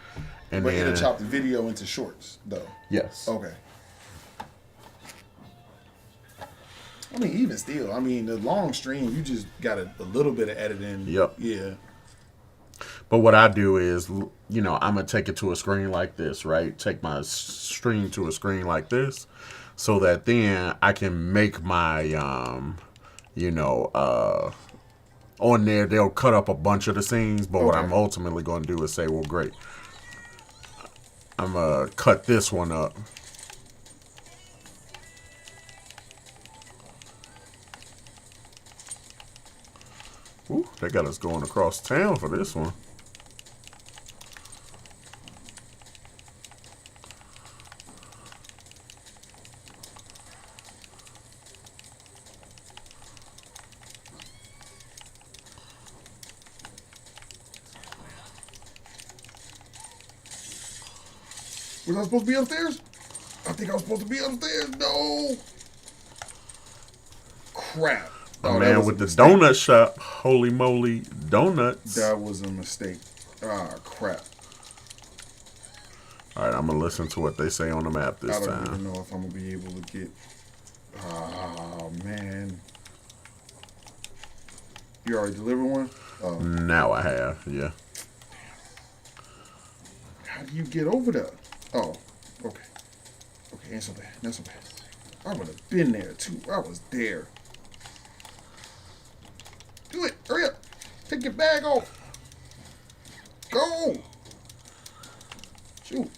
and But then it'll chop the video into shorts, though. yes. Okay. I mean, even still, the long stream, you just got a little bit of editing. Yep. Yeah. But what I do is, I'm gonna take it to a screen like this, right? Take my stream to a screen like this, so that then I can make my, on there they'll cut up a bunch of the scenes. But what Okay. I'm ultimately going to do is say, well, great, I'm gonna cut this one up. Ooh, they got us going across town for this one. Was I supposed to be upstairs? I think I was supposed to be upstairs. No. Crap. A Oh, that man was with a the mistake. donut shop. Holy moly, donuts. That was a mistake. Ah, crap. All right, I'm going to listen to what they say on the map this I don't time. even know if I'm going to be able to get... Oh, man. You already delivered one? Oh. Now I have, yeah. How do you get over there? Oh, okay. Okay, ain't so bad. Not so bad. I would have been there, too. I was there. Do it. Hurry up. Take your bag off. Go. Shoot.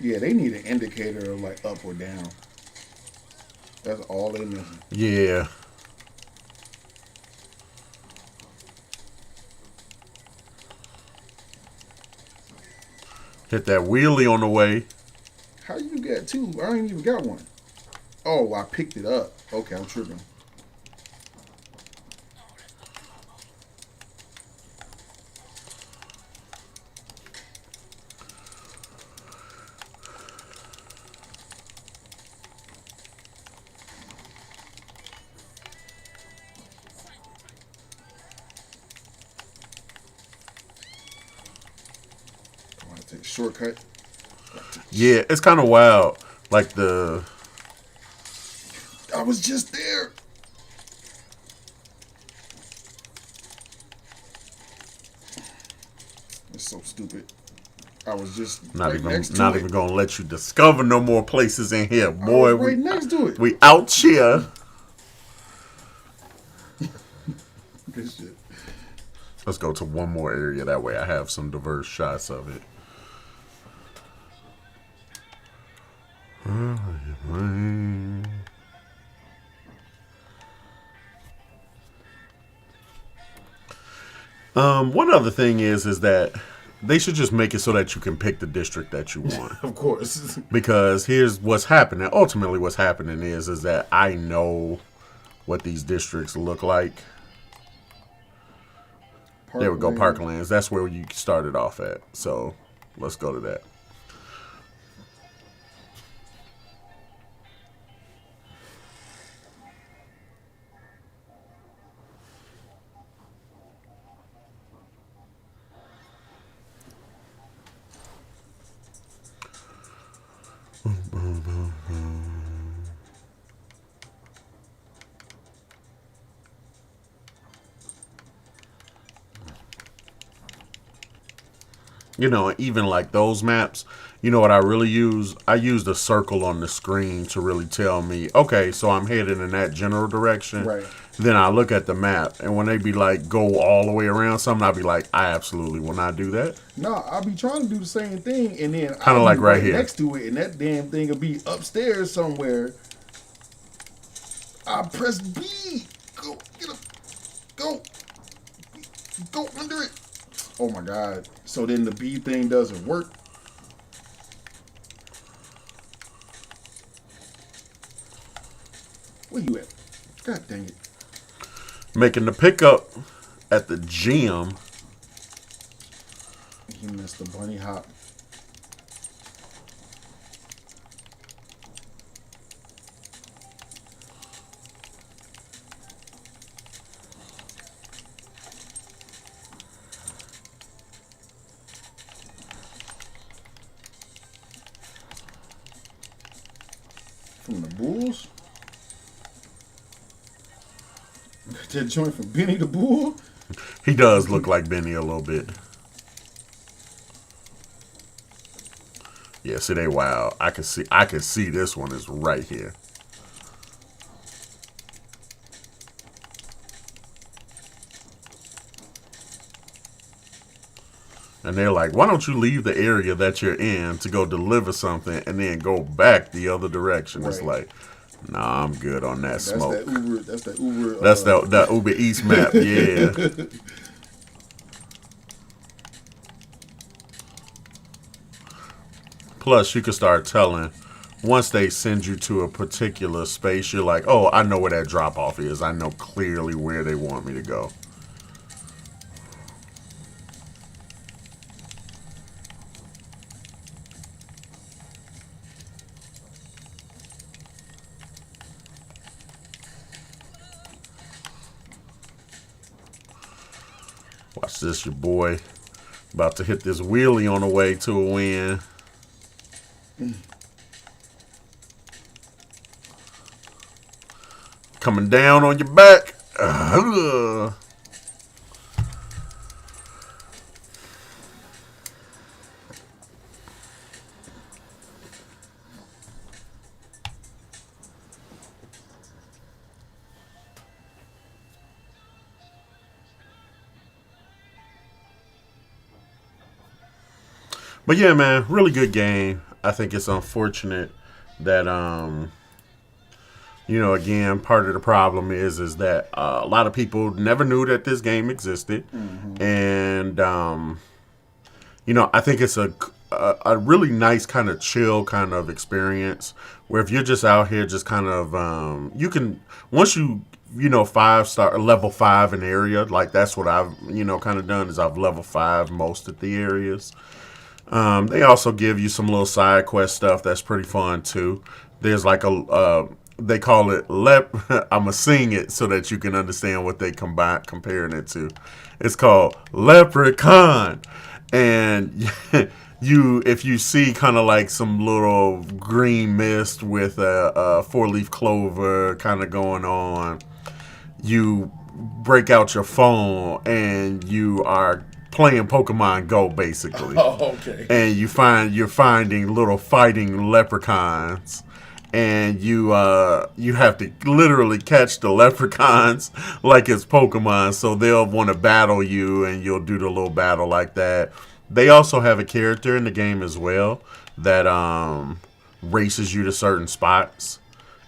Yeah, they need an indicator of like up or down. That's all they missing. Yeah. Hit that wheelie on the way. How you got two? I ain't even got one. Oh, I picked it up. Okay, I'm tripping. I want to take a shortcut. Yeah, it's kind of wild. Like the... I was just there. It's so stupid. I was just Not right even next to not it. even gonna let you discover no more places in here, I boy. was right next to it. We out here. Good shit. Let's go to one more area. That way I have some diverse shots of it. One other thing is that they should just make it so that you can pick the district that you want. Of course. Because here's what's happening. Ultimately, what's happening is that I know what these districts look like. There we go, Parklands. That's where you started off at. So let's go to that. Even like those maps, you know what I really use? I use the circle on the screen to really tell me, okay, so I'm headed in that general direction. Right. Then I look at the map, and when they be like, go all the way around something, I'll be like, I absolutely will not do that. No, I'll be trying to do the same thing, and then Kinda I'll like be right here. next to it, and that damn thing will be upstairs somewhere. I press B. Go, get up. Go under it. Oh my God. So then the B thing doesn't work. Where you at? God dang it. Making the pickup at the gym. He missed the bunny hop. From the Bulls? That joint from Benny the Bull? He does look like Benny a little bit. Yeah, see, they wild. I can see this one is right here. And they're like, why don't you leave the area that you're in to go deliver something and then go back the other direction? It's Right. like, nah, I'm good on that smoke. That's that Uber. That's that Uber Eats map, yeah. Plus, you can start telling, once they send you to a particular space, you're like, oh, I know where that drop-off is. I know clearly where they want me to go. Watch this, your boy. About to hit this wheelie on the way to a win. Coming down on your back. But yeah, man, really good game. I think it's unfortunate that again, part of the problem is that a lot of people never knew that this game existed, and I think it's a really nice kind of chill kind of experience where if you're just out here, just kind of you can once you 5-star level 5 an area, like that's what I've kind of done is I've level 5 most of the areas. They also give you some little side quest stuff that's pretty fun too. There's like they call it I'm gonna sing it so that you can understand what they comparing it to. It's called Leprechaun, and if you see kind of like some little green mist with a 4-leaf clover kind of going on, you break out your phone and you are playing Pokemon Go basically. Oh, okay. And you're finding little fighting leprechauns, and you have to literally catch the leprechauns like it's Pokemon, so they'll want to battle you, and you'll do the little battle like that. They also have a character in the game as well that races you to certain spots,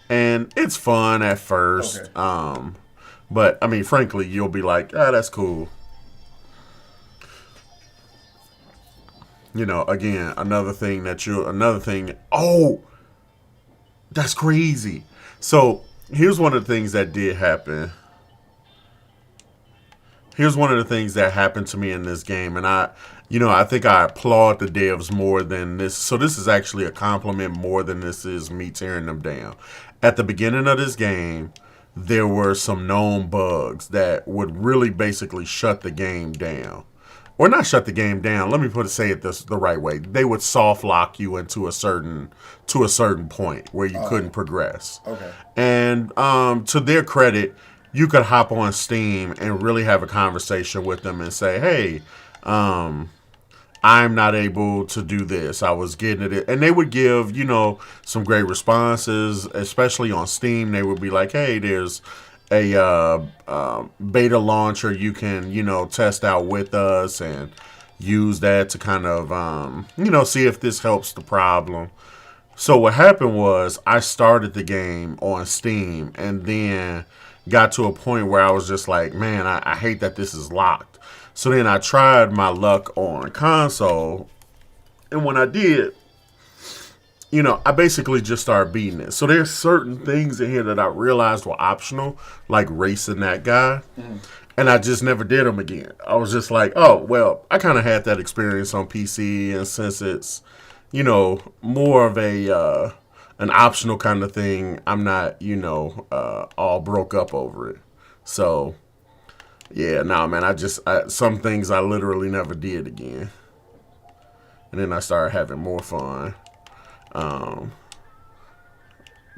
and it's fun at first. Okay. But I mean, frankly, you'll be like, that's cool. Again, another thing. Oh, that's crazy. So here's one of the things that did happen. Here's one of the things that happened to me in this game, and I think I applaud the devs more than this. So this is actually a compliment more than this is me tearing them down. At the beginning of this game, there were some known bugs that would really basically shut the game down. Or not shut the game down. Let me say it the right way. They would soft lock you into a certain point where you couldn't progress. Okay. And to their credit, you could hop on Steam and really have a conversation with them and say, hey, I'm not able to do this. I was getting it. And they would give, you know, some great responses, especially on Steam. They would be like, hey, there's a beta launcher you can, you know, test out with us and use that to kind of, you know, see if this helps the problem. So what happened was I started the game on Steam and then got to a point where I was just like, man, I hate that this is locked. So then I tried my luck on console. And when I did, you know, I basically just started beating it. So there's certain things in here that I realized were optional, like racing that guy. And I just never did them again. I was just like, oh, well, I kind of had that experience on PC. And since it's, you know, more of a an optional kind of thing, I'm not, you know, all broke up over it. So, yeah, nah, man, some things I literally never did again. And then I started having more fun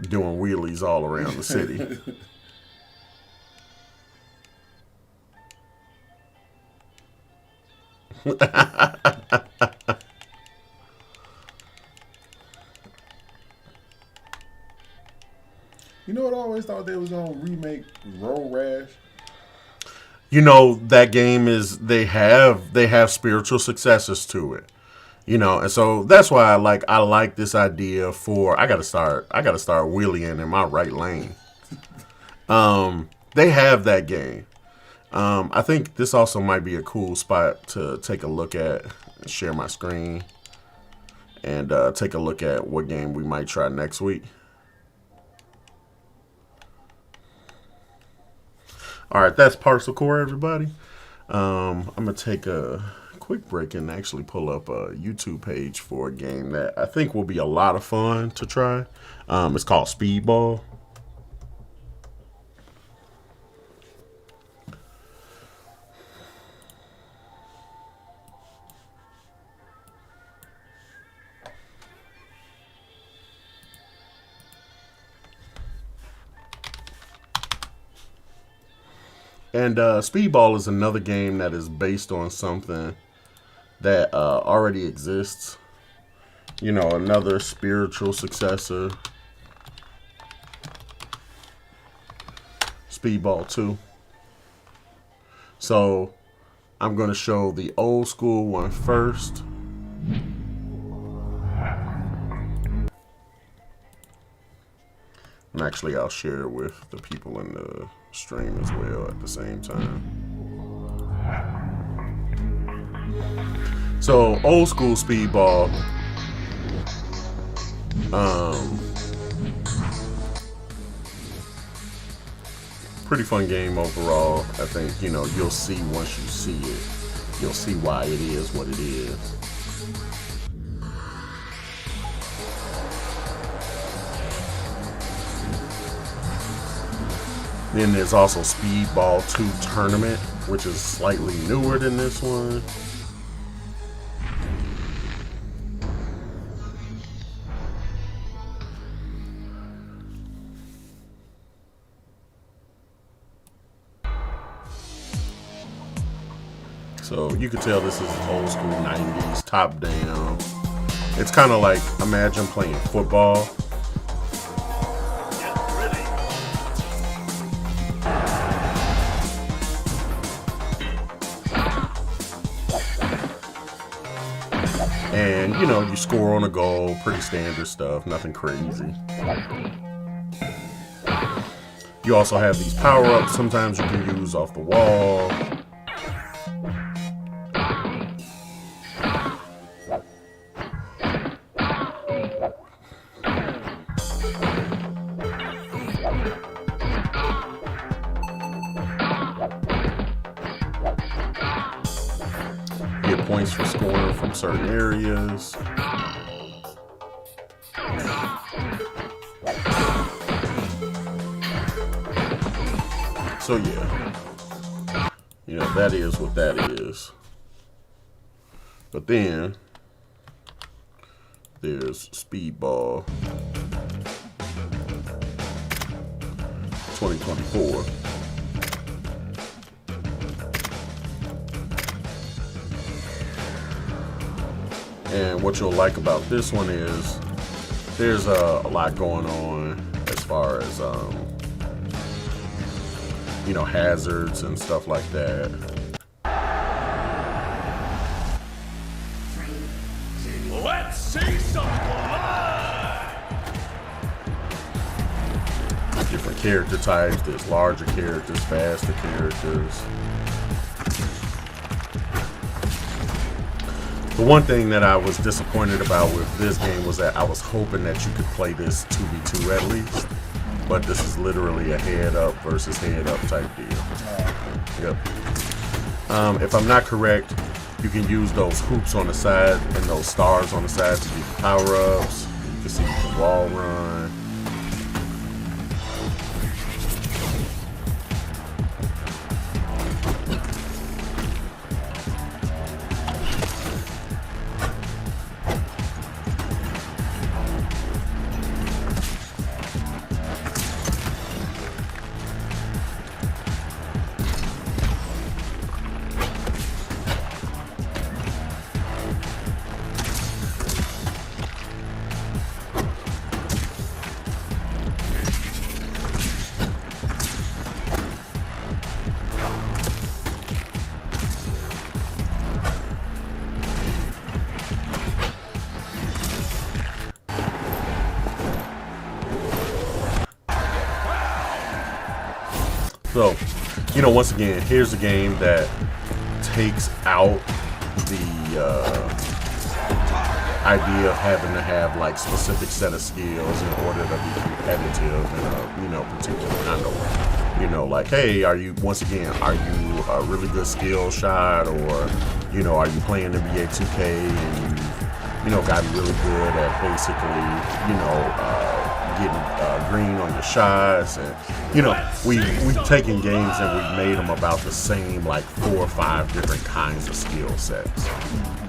doing wheelies all around the city. You know what? I always thought they was gonna remake Road Rash. You know, that game is they have spiritual successors to it. You know, and so that's why I like this idea for I gotta start wheeling in my right lane. They have that game. I think this also might be a cool spot to take a look at, share my screen, and take a look at what game we might try next week. All right, that's Parcel Core, everybody. I'm going to take a quick break and actually pull up a YouTube page for a game that I think will be a lot of fun to try. It's called Speedball. And Speedball is another game that is based on something that already exists. You know, another spiritual successor. Speedball 2. So, I'm going to show the old school one first. And actually, I'll share it with the people in the stream as well at the same time. So, old school Speedball. Pretty fun game overall. I think, you know, you'll see once you see it. You'll see why it is what it is. Then there's also Speedball 2 Tournament, which is slightly newer than this one. So you can tell this is old school 90s, top down. It's kind of like, imagine playing football. And, you know, you score on a goal, pretty standard stuff, nothing crazy. You also have these power-ups sometimes you can use off the wall. Points for scoring from certain areas. So yeah, you know, that is what that is. But then there's Speedball 2024. And what you'll like about this one is there's a lot going on as far as you know, hazards and stuff like that. Let's see some blood! Different character types. There's larger characters, faster characters. The one thing that I was disappointed about with this game was that I was hoping that you could play this 2v2 at least, but this is literally a head up versus head up type deal. Yep. If I'm not correct, you can use those hoops on the side and those stars on the side to get power-ups. You can see the wall run. So, you know, once again, here's a game that takes out the idea of having to have like specific set of skills in order to be competitive in a, you know, particular kind of way. You know, like, hey, are you, once again, are you a really good skill shot, or, you know, are you playing NBA 2K and you know, gotten really good at basically, you know, getting green on your shots, and you know, we've taken games and we've made them about the same, like 4 or 5 different kinds of skill sets.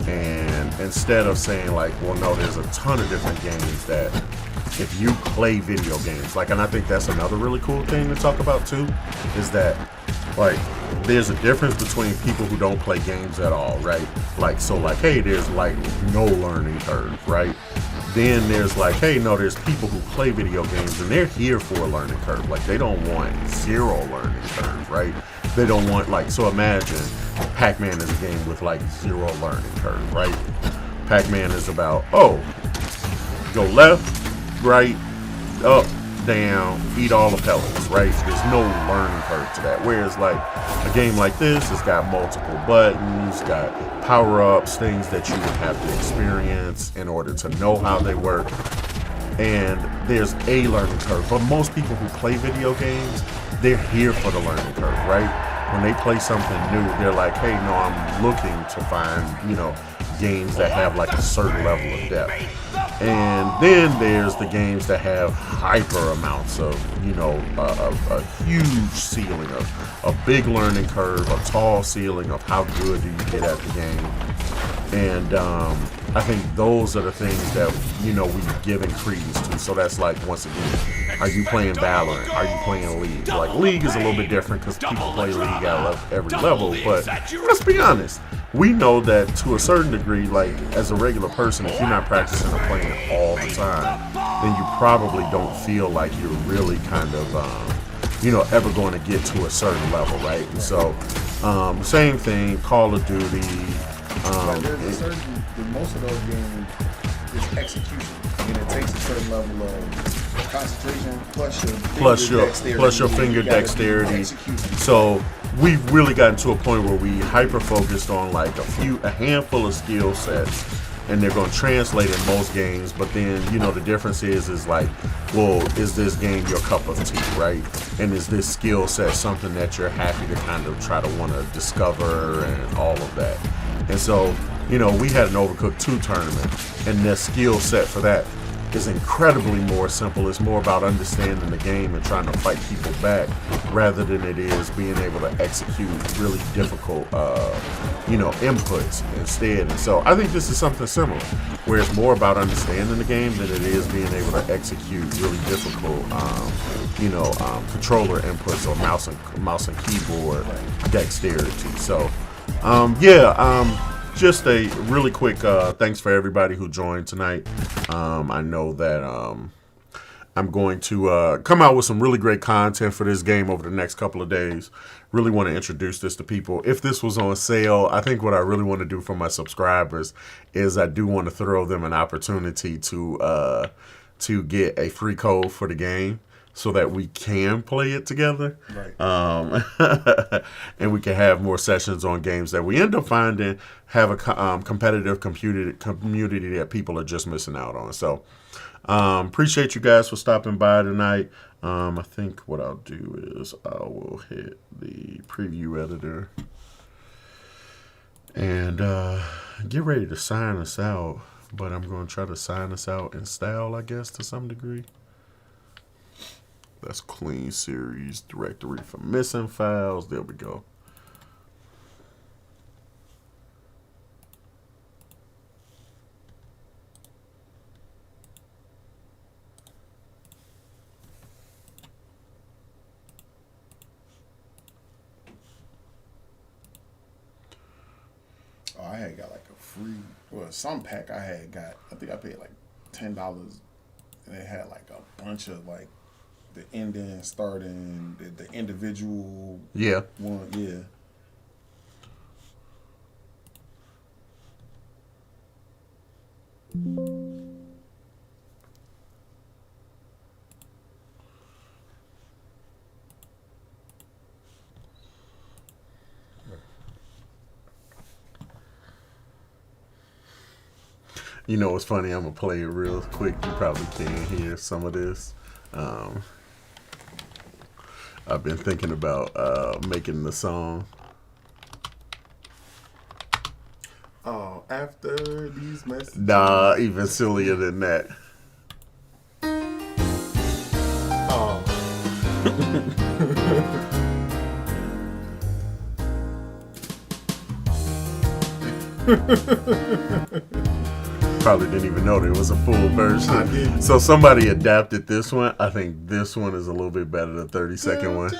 And instead of saying like, well, no, there's a ton of different games that if you play video games, like, and I think that's another really cool thing to talk about too, is that like there's a difference between people who don't play games at all, right? Like, so like, hey, there's like no learning curve, right? Then there's like, hey, no, there's people who play video games and they're here for a learning curve. Like, they don't want 0 learning curve, right? They don't want, like, so imagine Pac-Man is a game with like 0 learning curve, right? Pac-Man is about, oh, go left, right, up, down, eat all the pellets, right? There's no learning curve to that. Whereas like a game like this, it's got multiple buttons, got power-ups, things that you would have to experience in order to know how they work. And there's a learning curve. But most people who play video games, they're here for the learning curve, right? When they play something new, they're like, hey, no, I'm looking to find, you know, games that have like a certain level of depth. And then there's the games that have hyper amounts of, you know, a huge ceiling, a big learning curve, a tall ceiling of how good do you get at the game. And I think those are the things that, you know, we've given credence to. So that's like, once again, are you playing Valorant? Are you playing League? Like, League is a little bit different because people play League at every level. But let's be honest. We know that to a certain degree, like, as a regular person, if you're not practicing or playing all the time, then you probably don't feel like you're really kind of, you know, ever going to get to a certain level, right? And so, same thing, Call of Duty. There's a certain, most of those games is execution. I mean, it takes a certain level of concentration plus your finger dexterity. So we've really gotten to a point where we hyper focused on like a handful of skill sets, and they're going to translate in most games. But then, you know, the difference is like, well, is this game your cup of tea, right? And is this skill set something that you're happy to kind of try to want to discover and all of that? And so, you know, we had an Overcooked 2 tournament, and the skill set for that is incredibly more simple. It's more about understanding the game and trying to fight people back rather than it is being able to execute really difficult, you know, inputs instead. And so I think this is something similar, where it's more about understanding the game than it is being able to execute really difficult, you know, controller inputs or mouse and keyboard dexterity. So, just a really quick thanks for everybody who joined tonight. I know that I'm going to come out with some really great content for this game over the next couple of days. Really want to introduce this to people. If this was on sale, I think what I really want to do for my subscribers is I do want to throw them an opportunity to get a free code for the game so that we can play it together. Right. And we can have more sessions on games that we end up finding have a competitive community that people are just missing out on. So appreciate you guys for stopping by tonight. I think what I'll do is I will hit the preview editor and get ready to sign us out. But I'm going to try to sign us out in style, I guess, to some degree. That's clean series directory for missing files. There we go. Oh, I had got like a free, well, some pack I had got. I think I paid like $10, and it had like a bunch of like the ending, starting, the individual one. Yeah. You know what's funny? I'm going to play it real quick. You probably can hear some of this. I've been thinking about making the song. Oh, after these messages. Nah, even sillier than that. Oh. Probably didn't even know there was a full I version. didn't. So somebody adapted this one. I think this one is a little bit better than the 30-second one.